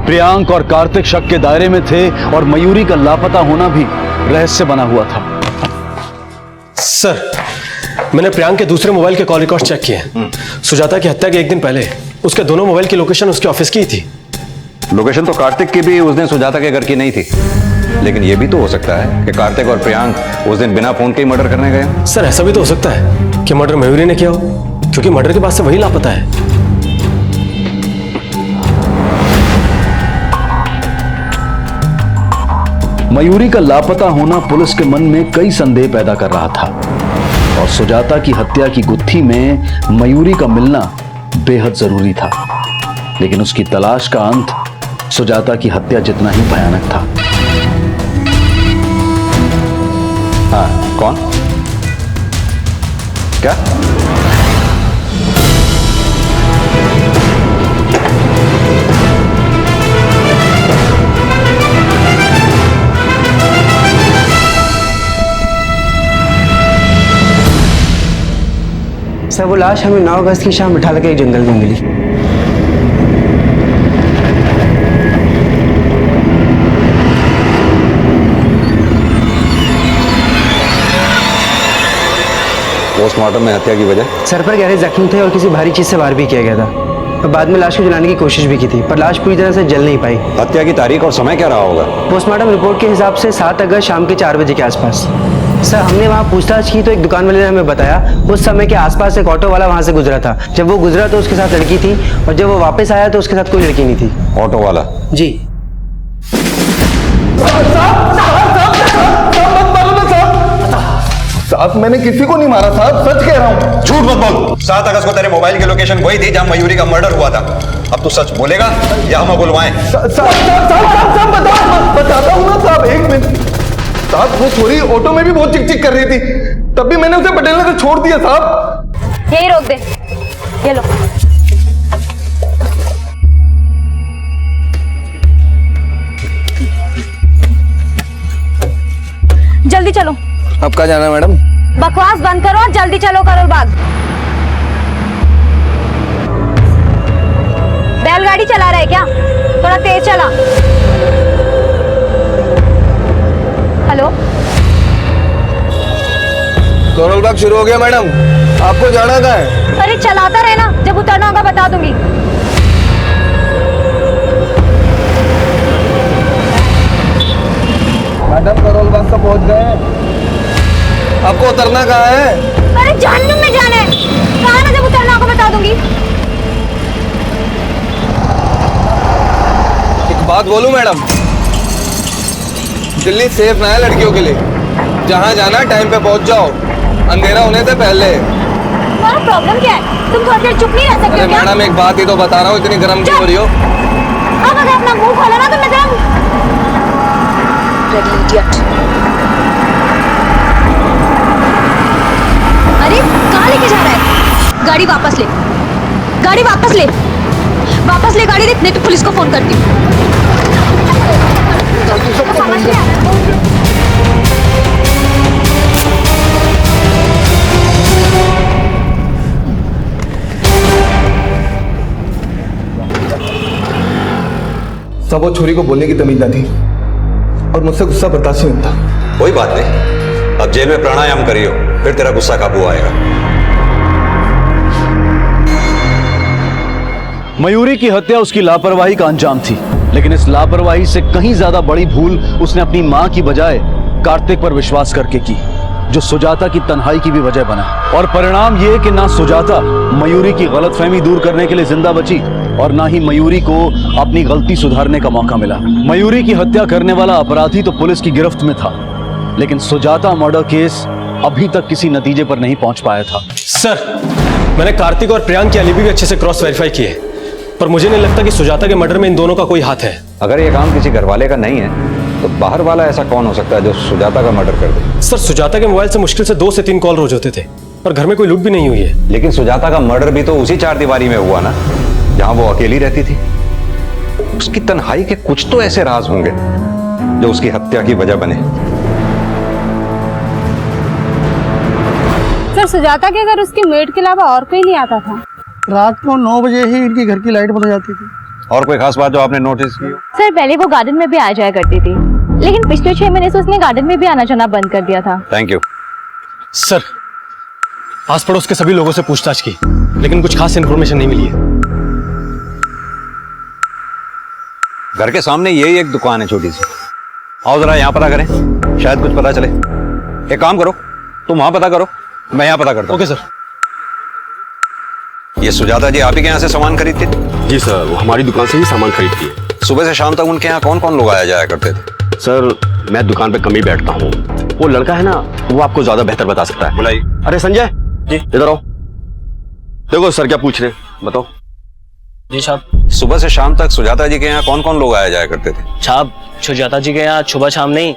प्रियांक और कार्तिक शक के दायरे में थे और मयूरी का लापता होना भी रहस्य बना हुआ था। सर, मैंने प्रियांक के दूसरे मोबाइल के कॉल रिकॉर्ड चेक किए। सुजाता की हत्या के एक दिन पहले उसके दोनों मोबाइल की लोकेशन उसके ऑफिस की ही थी। लोकेशन तो कार्तिक की भी उस दिन सुजाता के घर की नहीं थी, लेकिन यह भी तो हो सकता है कि कार्तिक और प्रियांक उस दिन बिना फोन के ही मर्डर करने गए। सर ऐसा भी तो हो सकता है कि मर्डर मयूरी ने किया हो, क्योंकि मर्डर के बाद से वही लापता है। मयूरी का लापता होना पुलिस के मन में कई संदेह पैदा कर रहा था और सुजाता की हत्या की गुत्थी में मयूरी का मिलना बेहद जरूरी था, लेकिन उसकी तलाश का अंत सुजाता की हत्या जितना ही भयानक था। हाँ, कौन? क्या? सर वो लाश हमें 9 अगस्त की शाम बैठा के एक जंगल में मिली। पोस्टमार्टम में हत्या की वजह? सर पर गहरे जख्म थे और किसी भारी चीज से वार भी किया गया था और बाद में लाश को जलाने की कोशिश भी की थी, पर लाश पूरी तरह से जल नहीं पाई। हत्या की तारीख और समय क्या रहा होगा? पोस्टमार्टम रिपोर्ट के हिसाब से 7 अगस्त शाम के 4 बजे के आसपास। सर हमने वहाँ पूछताछ की तो एक दुकान वाले ने हमें बताया उस समय के आसपास एक ऑटो वाला वहाँ से गुजरा था। जब वो गुजरा तो उसके साथ लड़की थी और जब वो वापस आया तो उसके साथ कोई लड़की नहीं थी। ऑटो वाला? जी। साहब मैंने किसी को नहीं मारा साहब, सच कह रहा हूँ। झूठ मत बोल। 7 अगस्त को तेरे मोबाइल की लोकेशन वही थी जहां मयूरी का मर्डर हुआ था। अब तू सच बोलेगा या हम बुलवाएं? साहब बताता हूँ ना साहब, 1 मिनट। साहब वो छोरी ऑटो में भी बहुत चिक चिक कर रही थी, तब भी मैंने उसे पटेल नगर छोड़ दिया साहब। यही रोक दे, ये लो। जल्दी चलो। अब कहाँ जाना है मैडम? बकवास बंद करो और जल्दी चलो करोल बाग। बैलगाड़ी चला रहा है क्या? थोड़ा तेज चला। हेलो, करोल बाग शुरू हो गया मैडम, आपको जाना कहाँ है? अरे चलाता रहना, जब उतरना होगा बता दूंगी। मैडम करोल बाग तक पहुँच गए, आपको उतरना कहाँ है? अरे जहन्नुम में जाना है, कहा ना जब उतरना होगा बता दूंगी। एक बात बोलूं मैडम, दिल्ली सेफ ना है लड़कियों के लिए। जहाँ जाना टाइम पे पहुंच जाओ, अंधेरा होने से पहले। तुम्हारा प्रॉब्लम क्या है? तुम थोड़ी देर चुप नहीं रह सकते हो क्या? मैडम एक बात ही तो बता रहा हूँ, इतनी गर्म क्यों हो रही हो? अब अगर अपना मुंह खोला ना तो मैं अरे कहाँ लेके जा रहा है? गाड़ी वापस ले, गाड़ी वापस ले, वापस ले गाड़ी, नहीं तो पुलिस को फोन करती हूँ। सब वो छोरी को बोलने की तमीज ना थी और मुझसे गुस्सा बर्दाश्त नहीं होता। कोई बात नहीं, अब जेल में प्राणायाम करियो, फिर तेरा गुस्सा काबू आएगा। मयूरी की हत्या उसकी लापरवाही का अंजाम थी, लेकिन इस लापरवाही से कहीं ज्यादा बड़ी भूल उसने अपनी मां की बजाय कार्तिक पर विश्वास करके की, जो सुजाता की तन्हाई की भी वजह बना। और परिणाम ये कि ना सुजाता मयूरी की गलतफहमी दूर करने के लिए जिंदा बची और ना ही मयूरी को अपनी गलती सुधारने का मौका मिला। मयूरी की हत्या करने वाला अपराधी तो पुलिस की गिरफ्त में था, लेकिन सुजाता मर्डर केस अभी तक किसी नतीजे पर नहीं पहुंच पाया था। सर, मैंने कार्तिक और प्रियांक की एलिबी भी अच्छे से क्रॉस वेरीफाई किए, पर मुझे नहीं लगता कि सुजाता के मर्डर में इन दोनों का कोई हाथ है। अगर ये काम किसी घरवाले का नहीं है तो बाहर वाला ऐसा कौन हो सकता है जो सुजाता का मर्डर कर दे? सर, सुजाता के मोबाइल से मुश्किल से 2 से 3 कॉल रोज होते थे और घर में कोई लूट भी नहीं हुई है। लेकिन सुजाता का मर्डर भी तो उसी 4 दीवारी में हुआ ना, जहां वो अकेली रहती थी। उसकी तन्हाई के कुछ तो ऐसे राज होंगे जो उसकी हत्या की वजह बने। सर, सुजाता के घर उसके मेड के अलावा और कोई नहीं आता था। रात को 9 बजे ही इनकी घर की लाइट बंद हो जाती थी। और कोई खास बात जो आपने नोटिस की हो? सर, पहले वो गार्डन में भी आ जाया करती थी, लेकिन पिछले 6 महीने से उसने गार्डन में भी आना जाना बंद कर दिया था। Thank you. सर, आस पड़ोस के सभी लोगों से पूछताछ की, लेकिन कुछ खास इन्फॉर्मेशन नहीं मिली है। घर के सामने यही एक दुकान है छोटी सी, आओ जरा यहाँ पता करें, शायद कुछ पता चले। एक काम करो, तुम वहां पता करो, मैं यहाँ पता करता हूँ। Okay sir. ये सुजाता जी आप ही के यहाँ से सामान खरीदते थे? जी सर, वो हमारी दुकान से ही सामान खरीदती है। सुबह से शाम तक उनके यहाँ कौन कौन लोग आया जाया करते थे? सर, मैं दुकान पे कम ही बैठता हूँ, वो लड़का है ना, वो आपको ज्यादा बेहतर बता सकता है। बुलाइए। अरे संजय जी, इधर आओ। देखो सर क्या पूछ रहे, बताओ। जी साहब। सुबह से शाम तक सुजाता जी के यहाँ कौन कौन लोग आया जाया करते थे? साहब, सुजाता जी के यहाँ सुबह शाम नहीं,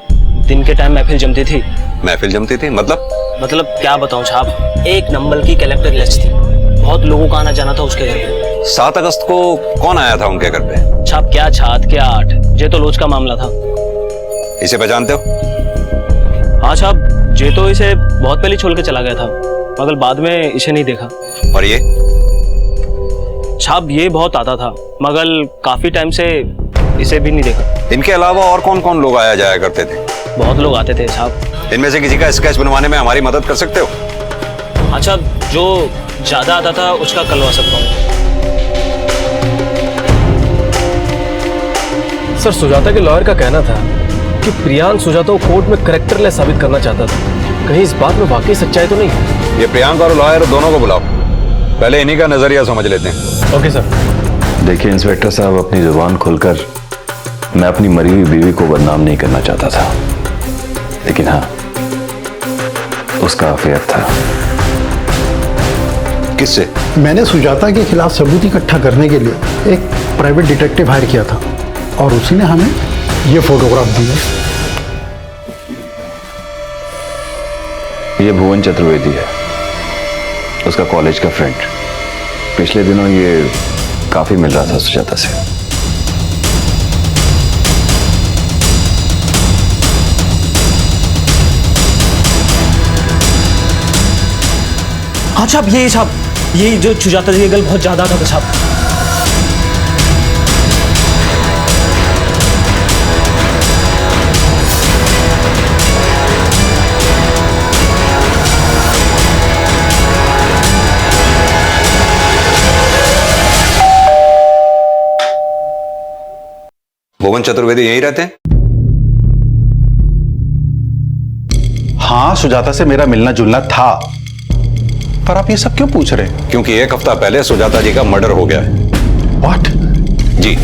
दिन के टाइम महफिल जमती थी। महफिल जमती थी मतलब क्या बताऊं साहब, 1 नंबर की कलेक्टर लिस्ट थी, बहुत लोगों का आना जाना था उसके घर पे। 7 अगस्त को कौन आया था उनके घर पे? साहब, क्या 7 क्या 8, ये तो लोच का मामला था। इसे पहचानते हो? हाँ साहब, ये तो इसे बहुत पहले छोड़ के चला गया था, मगर बाद में इसे नहीं देखा। और ये साहब, ये बहुत आता था, मगर काफी टाइम से इसे भी नहीं देखा। इनके अलावा और कौन कौन लोग आया जाया करते थे? बहुत लोग आते थे साहब। इनमें से किसी का स्केच बनवाने में हमारी मदद कर सकते हो? अच्छा, जो ज्यादा आता था उसका करवा सकता हूँ। सर, सुजाता के लॉयर का कहना था कि प्रियांक सुजाता को कोर्ट में करेक्टरलेस साबित करना चाहता था। कहीं इस बात में वाकई सच्चाई तो नहीं है? ये प्रियांक और लॉयर दोनों को बुलाओ, पहले इन्हीं का नजरिया समझ लेते हैं। Okay sir. देखिए इंस्पेक्टर साहब, अपनी जुबान खोलकर मैं अपनी मरी हुई बीवी को बदनाम नहीं करना चाहता था, लेकिन हाँ, उसका अफेयर था। किससे? मैंने सुजाता के खिलाफ सबूत इकट्ठा करने के लिए एक प्राइवेट डिटेक्टिव हायर किया था और उसी ने हमें ये फोटोग्राफ दिया। ये भुवन चतुर्वेदी है, उसका कॉलेज का फ्रेंड। पिछले दिनों ये काफी मिल रहा था सुजाता से। हाँ साहब, ये जो सुजाता जी की गल बहुत ज्यादा था साहब। भुवन चतुर्वेदी यहीं रहते हैं? हाँ, सुजाता से मेरा मिलना जुलना था, पर आप ये सब क्यों पूछ रहे हैं? क्योंकि एक हफ्ता पहले सुजाता जी का मर्डर हो गया है। व्हाट? जी।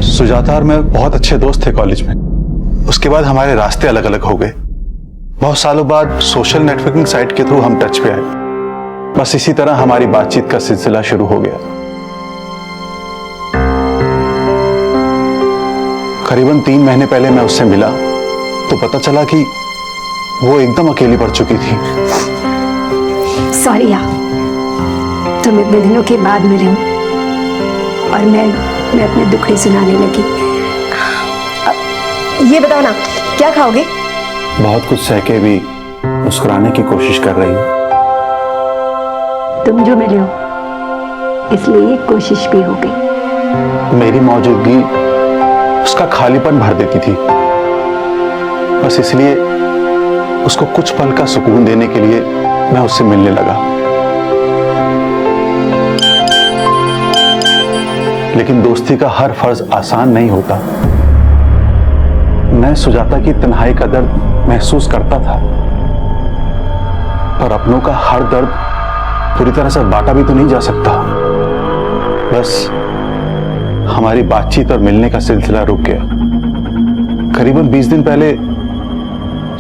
सुजाता और मैं बहुत अच्छे दोस्त थे कॉलेज में। उसके बाद हमारे रास्ते अलग अलग हो गए। बहुत सालों बाद सोशल नेटवर्किंग साइट के थ्रू हम टच पे आए। बस इसी तरह हमारी बातचीत का सिलसिला शुरू हो गया। करीबन 3 महीने पहले मैं उससे मिला तो पता चला कि वो एकदम अकेली पड़ चुकी थी। सॉरी यार, तुम इतने दिनों के बाद मिले हो और मैं अपने दुखड़ी सुनाने लगी। ये बताओ ना, क्या खाओगे? बहुत कुछ सह के भी मुस्कुराने की कोशिश कर रही हूँ। तुम जो मिले हो इसलिए ये कोशिश भी हो गई। मेरी मौजूदगी उसका खालीपन भर देती थी। बस इसलिए उसको कुछ पल का सुकून देने के लिए मैं उससे मिलने लगा। लेकिन दोस्ती का हर फर्ज आसान नहीं होता। मैं सुजाता की तन्हाई का दर्द महसूस करता था, पर अपनों का हर दर्द पूरी तरह से बांटा भी तो नहीं जा सकता। बस हमारी बातचीत और मिलने का सिलसिला रुक गया। करीबन 20 दिन पहले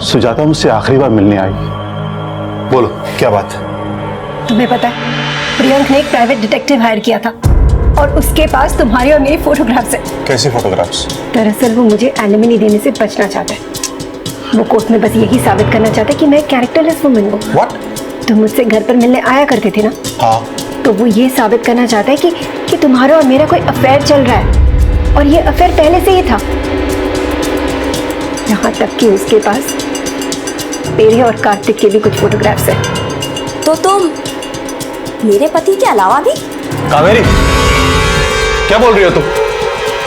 सुजाता मुझसे आखिरी बार मिलने आई। बोलो, क्या बात है? तुम्हें पता है, प्रियंक ने एक प्राइवेट डिटेक्टिव हायर किया था और उसके पास तुम्हारी और मेरी फोटोग्राफ्स है। कैसी फोटोग्राफ्स? दरअसल वो मुझे एलिमनी देने से बचना चाहता है। वो कोर्ट में बस यही साबित करना चाहता है कि मैं कैरेक्टरलेस वुमन हूँ। व्हाट? तुम मुझसे घर पर मिलने आया करते थे ना? हाँ। तो वो ये साबित करना चाहता है कि तुम्हारा और मेरा कोई अफेयर चल रहा है, और ये अफेयर पहले से ही था। यहाँ तक कि उसके पास मेरे और कार्तिक के भी कुछ फोटोग्राफ्स हैं। तो तुम मेरे पति के अलावा भी? कावेरी, क्या बोल रही हो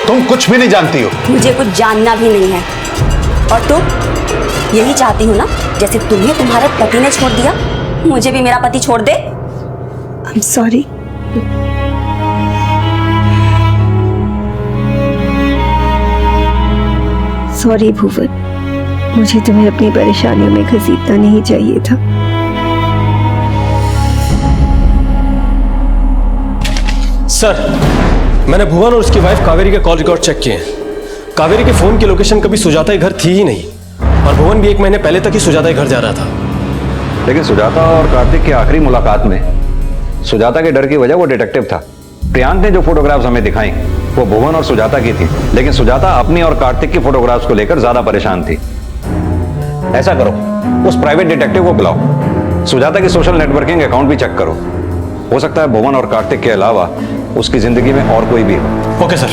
तुम कुछ भी नहीं जानती हो। मुझे कुछ जानना भी नहीं है। और तुम यही चाहती हो ना, जैसे तुम्हें तुम्हारे पति ने छोड़ दिया, मुझे भी मेरा पति छोड़ दे। I'm sorry. सॉरी भुवन, मुझे तुम्हें अपनी परेशानियों में घसीटना नहीं चाहिए था। सर, मैंने भुवन और उसकी वाइफ कावेरी के कॉल रिकॉर्ड चेक किए हैं। कावेरी के फोन की लोकेशन कभी सुजाता के घर थी ही नहीं, और भुवन भी 1 महीने पहले तक ही सुजाता के घर जा रहा था। लेकिन सुजाता और कार्तिक की आखिरी मुलाकात में सुजाता के डर की वजह वो डिटेक्टिव था। प्रियांक ने जो फोटोग्राफ्स हमें दिखाई वो भुवन और सुजाता की थी, लेकिन सुजाता अपनी और कार्तिक की फोटोग्राफ्स को लेकर ज्यादा परेशान थी। ऐसा करो, उस प्राइवेट डिटेक्टिव को बुलाओ, सुजाता की सोशल नेटवर्किंग अकाउंट भी चेक करो। हो सकता है भुवन और कार्तिक के अलावा उसकी जिंदगी में और कोई भी हो। Okay sir.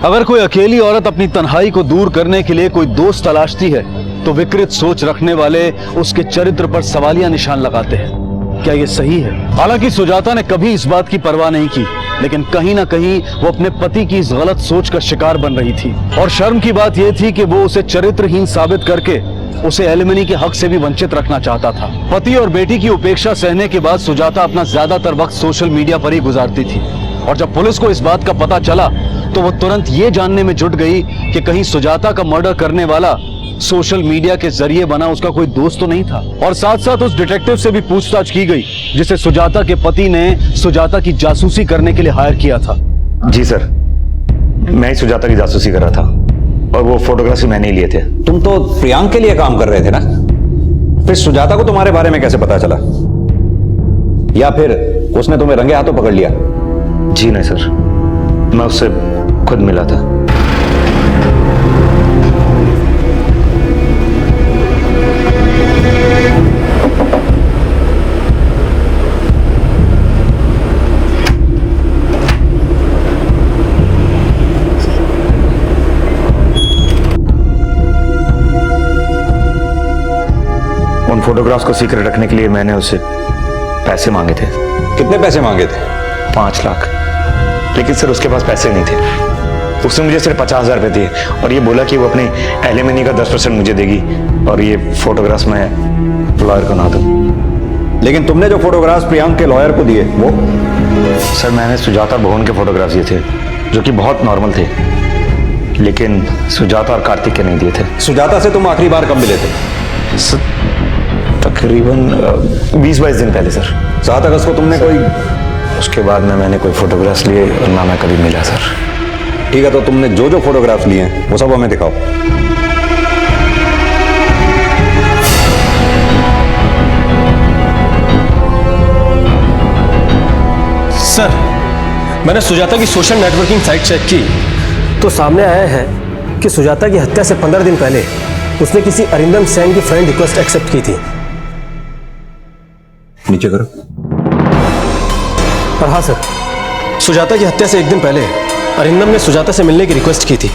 अगर कोई अकेली औरत अपनी तन्हाई को दूर करने के लिए कोई दोस्त तलाशती है तो विकृत सोच रखने वाले उसके चरित्र पर सवालिया निशान लगाते हैं। क्या ये सही है? हालांकि सुजाता ने कभी इस बात की परवाह नहीं की, लेकिन कहीं ना कहीं वो अपने पति की इस गलत सोच का शिकार बन रही थी। और शर्म की बात यह थी कि वो उसे चरित्रहीन साबित करके उसे एलिमनी के हक से भी वंचित रखना चाहता था। पति और बेटी की उपेक्षा सहने के बाद सुजाता अपना ज्यादातर वक्त सोशल मीडिया पर ही गुजारती थी। और जब पुलिस को इस बात का पता चला तो वो तुरंत ये जानने में जुट गई कि कहीं सुजाता का मर्डर करने वाला सोशल मीडिया के जरिए बना उसका कोई दोस्त तो नहीं था। और साथ साथ उस डिटेक्टिव से भी पूछताछ की गई जिसे सुजाता के पति ने सुजाता की जासूसी करने के लिए हायर किया था। जी सर, मैं ही सुजाता की जासूसी कर रहा था और वो फोटोग्राफ्स मैंने ही लिए थे। तुम तो प्रियांक के लिए काम कर रहे थे ना, फिर सुजाता को तुम्हारे बारे में कैसे पता चला? या फिर उसने तुम्हें रंगे हाथों पकड़ लिया? जी नहीं सर, मैं उससे खुद मिला था। उन फोटोग्राफ्स को सीक्रेट रखने के लिए मैंने उससे पैसे मांगे थे। कितने पैसे मांगे थे? 5 लाख। लेकिन सर उसके पास पैसे नहीं थे। उसने मुझे सिर्फ 50,000 रुपये दिए और ये बोला कि वो अपनी एलिमनी का 10% मुझे देगी और ये फोटोग्राफ्स मैं लॉयर को ना दूं। लेकिन तुमने जो फोटोग्राफ्स प्रियांक के लॉयर को दिए वो? सर मैंने सुजाता भुवन के फोटोग्राफ्स दिए थे जो कि बहुत नॉर्मल थे, लेकिन सुजाता और कार्तिक के नहीं दिए थे। सुजाता से तुम आखिरी बार कब मिले थे? तकरीबन 20-22 दिन पहले सर। 7 अगस्त को तुमने कोई? उसके बाद में मैंने कोई फोटोग्राफ्स लिए और ना मैं कभी मिला सर। ठीक है, तो तुमने जो जो फोटोग्राफ्स लिए हैं वो सब हमें दिखाओ। सर, मैंने सुजाता की सोशल नेटवर्किंग साइट चेक की तो सामने आया है कि सुजाता की हत्या से 15 दिन पहले उसने किसी अरिंदम सेन की फ्रेंड रिक्वेस्ट एक्सेप्ट की थी। नीचे करो। और हाँ सर, सुजाता की हत्या से 1 दिन पहले अरिंदम ने सुजाता से मिलने की रिक्वेस्ट की थी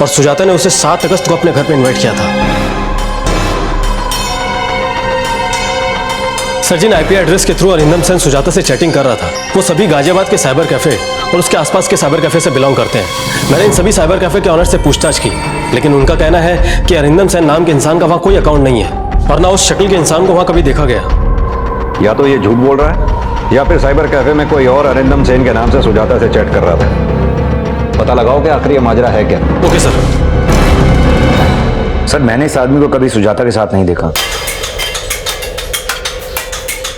और सुजाता ने उसे 7 अगस्त को अपने घर पर इनवाइट किया था। सर, जिन आईपी एड्रेस के थ्रू अरिंदम सेन सुजाता से चैटिंग कर रहा था वो सभी गाजियाबाद के साइबर कैफे और उसके आसपास के साइबर कैफे से बिलोंग करते हैं। मैंने इन सभी साइबर कैफे के ऑनर से पूछताछ की, लेकिन उनका कहना है कि अरिंदम सेन नाम के इंसान का वहां कोई अकाउंट नहीं है और ना उस शक्ल के इंसान को वहां कभी देखा गया। या तो ये झूठ बोल रहा है या फिर साइबर कैफे में कोई और अरिंदम सेन के नाम से सुजाता से चैट कर रहा था। पता लगाओ कि आखिर ये माजरा है क्या। Okay sir. सर मैंने इस आदमी को कभी सुजाता के साथ नहीं देखा।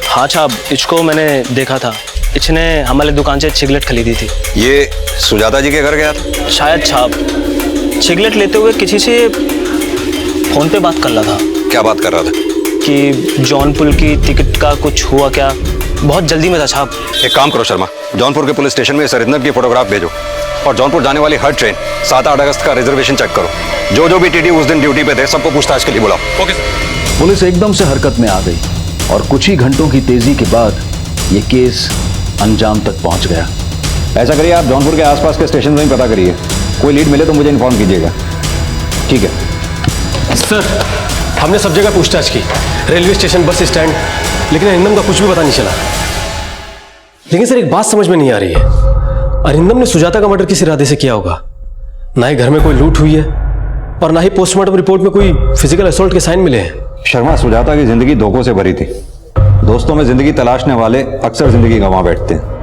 हाँ साहब, इसको मैंने देखा था। इसने हमारे दुकान से सिगरेट खरीदी थी। ये सुजाता जी के घर गया था? शायद साहब, सिगरेट लेते हुए किसी से फोन पे बात कर रहा था। क्या बात कर रहा था? कि जौनपुर की टिकट का कुछ हुआ क्या, बहुत जल्दी में था साहब। एक काम करो शर्मा, जौनपुर के पुलिस स्टेशन में इस अरिंदम की फोटोग्राफ भेजो और जौनपुर जाने वाली हर ट्रेन 7-8 अगस्त का रिजर्वेशन चेक करो। जो भी टीटी उस दिन ड्यूटी पे थे सबको पूछताछ के लिए बुलाओ। Okay sir. पुलिस एकदम से हरकत में आ गई और कुछ ही घंटों की तेजी के बाद ये केस अंजाम तक पहुंच गया। ऐसा करिए, आप जौनपुर के आसपास के स्टेशन में ही पता करिए, कोई लीड मिले तो मुझे इन्फॉर्म कीजिएगा। ठीक है सर, हमने सब जगह पूछताछ की, रेलवे स्टेशन, बस स्टैंड, लेकिन अरिंदम का कुछ भी पता नहीं चला। लेकिन सर एक बात समझ में नहीं आ रही है, अरिंदम ने सुजाता का मर्डर किस इरादे से किया होगा? ना ही घर में कोई लूट हुई है और ना ही पोस्टमार्टम रिपोर्ट में कोई फिजिकल असॉल्ट के साइन मिले हैं। शर्मा, सुजाता की जिंदगी धोखों से भरी थी। दोस्तों में जिंदगी तलाशने वाले अक्सर जिंदगी गंवा बैठते हैं।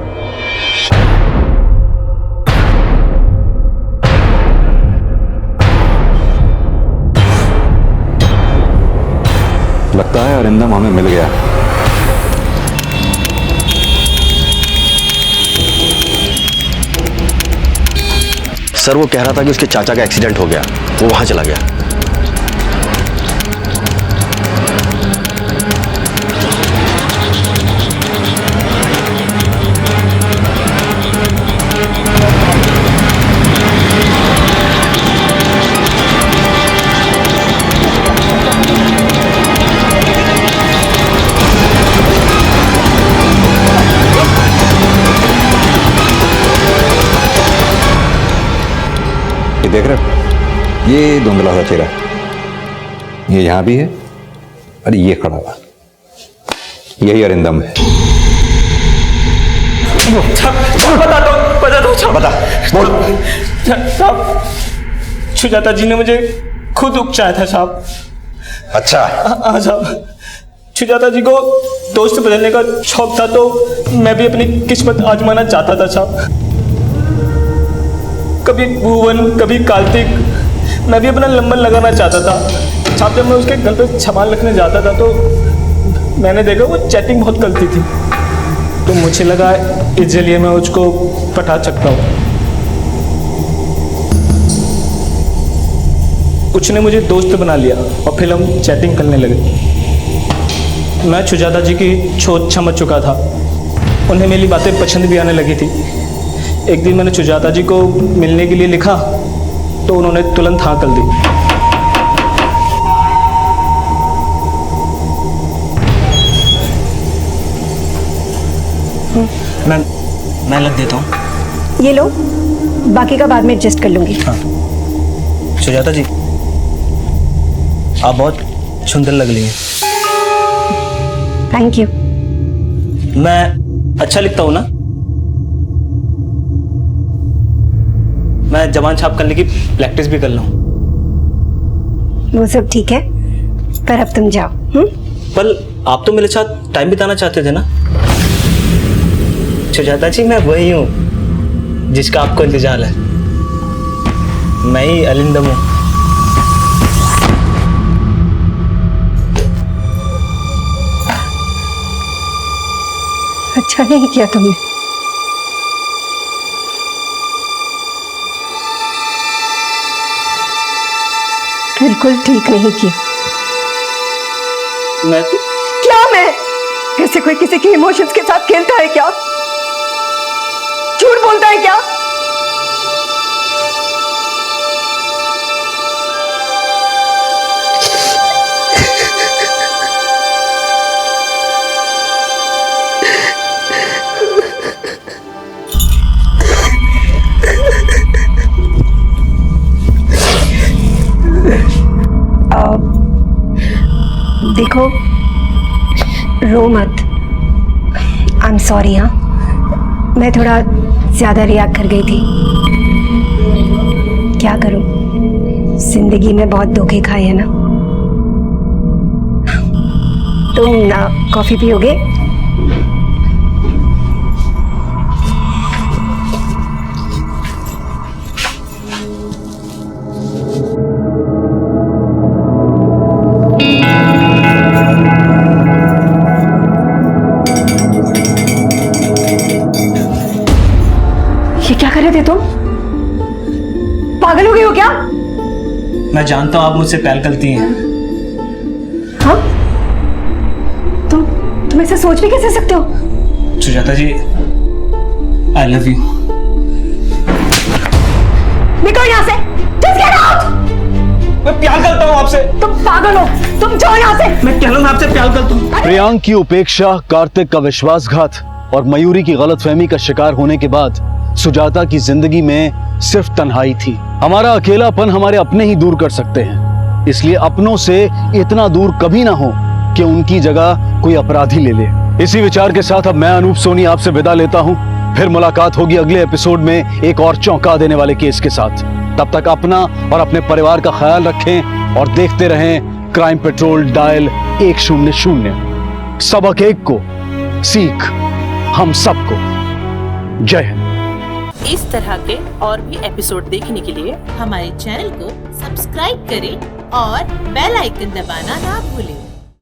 लगता है अरिंदम हमें मिल गया। सर वो कह रहा था कि उसके चाचा का एक्सीडेंट हो गया, वो वहां चला गया। ये देख रहे हो, ये धुंधला सा चेहरा, ये यहां भी है और ये खड़ा हुआ, यही अरिंदम है। बताता हूं बता दो साहब। बता, बोल। साहब, सुजाता जी ने मुझे खुद उकसाया था साहब। अच्छा। हाँ साहब, सुजाता जी को दोस्त बदलने का शौक था, तो मैं भी अपनी किस्मत आजमाना चाहता था साहब। कभी भुवन, कभी कार्तिक, मैं भी अपना नंबर लगाना चाहता था साहब। जब मैं उसके घर पे सामान रखने जाता था तो मैंने देखा वो चैटिंग बहुत करती थी, तो मुझे लगा इस जरिए मैं उसको पटा सकता हूँ। उसने मुझे दोस्त बना लिया और फिर हम चैटिंग करने लगे। मैं सुजाता जी की सोच समझ चुका था, उन्हें मेरी बातें पसंद भी आने लगी थी। एक दिन मैंने सुजाता जी को मिलने के लिए लिखा तो उन्होंने तुरंत हाँ कर दी। मैं लग देता हूँ। ये लो, बाकी का बाद में एडजस्ट कर लूंगी। हाँ। सुजाता जी, आप बहुत सुंदर लग रही हैं। Thank you. मैं अच्छा लिखता हूँ ना? मैं जबान छाप करने की प्रैक्टिस भी कर लूँ। वो सब ठीक है, पर अब तुम जाओ। पर आप तो मेरे साथ टाइम बिताना चाहते थे ना? सुजाता जी, मैं वही हूँ जिसका आपको इंतजार है। मैं ही अलिंदम हूँ। अच्छा नहीं किया तुमने। बिल्कुल ठीक नहीं किया। मैं तो क्या मैं? कैसे कोई किसी के इमोशंस के साथ खेलता है क्या? झूठ बोलता है क्या? देखो, रो मत। I am sorry. हाँ, मैं थोड़ा ज्यादा रिएक्ट कर गई थी। क्या करूं, जिंदगी में बहुत धोखे खाए हैं ना। तुम ना कॉफी पियोगे? क्या कर रहे थे तुम? पागल हो गई हो क्या? मैं जानता हूं आप मुझसे प्यार करती हैं। हाँ? तुम ऐसे सोच भी कैसे सकते हो? सुजाता जी, आई लव यू। निकलो यहाँ से। Just get out! मैं प्यार करता हूँ आपसे। तुम पागल हो, तुम जाओ यहाँ से। मैं कह रहा हूँ आपसे प्यार करता हूँ। प्रियांक की उपेक्षा, कार्तिक का विश्वासघात और मयूरी की गलतफहमी का शिकार होने के बाद सुजाता की जिंदगी में सिर्फ तन्हाई थी। हमारा अकेलापन हमारे अपने ही दूर कर सकते हैं, इसलिए अपनों से इतना दूर कभी ना हो कि उनकी जगह कोई अपराधी ले ले। इसी विचार के साथ अब मैं अनूप सोनी आपसे विदा लेता हूं। फिर मुलाकात होगी अगले एपिसोड में एक और चौंका देने वाले केस के साथ। तब तक अपना और अपने परिवार का ख्याल रखें और देखते रहें क्राइम पेट्रोल डायल 100। सबक एक को सीख हम सबको। जय हिंद। इस तरह के और भी एपिसोड देखने के लिए हमारे चैनल को सब्सक्राइब करें और बेल आइकन दबाना ना भूलें।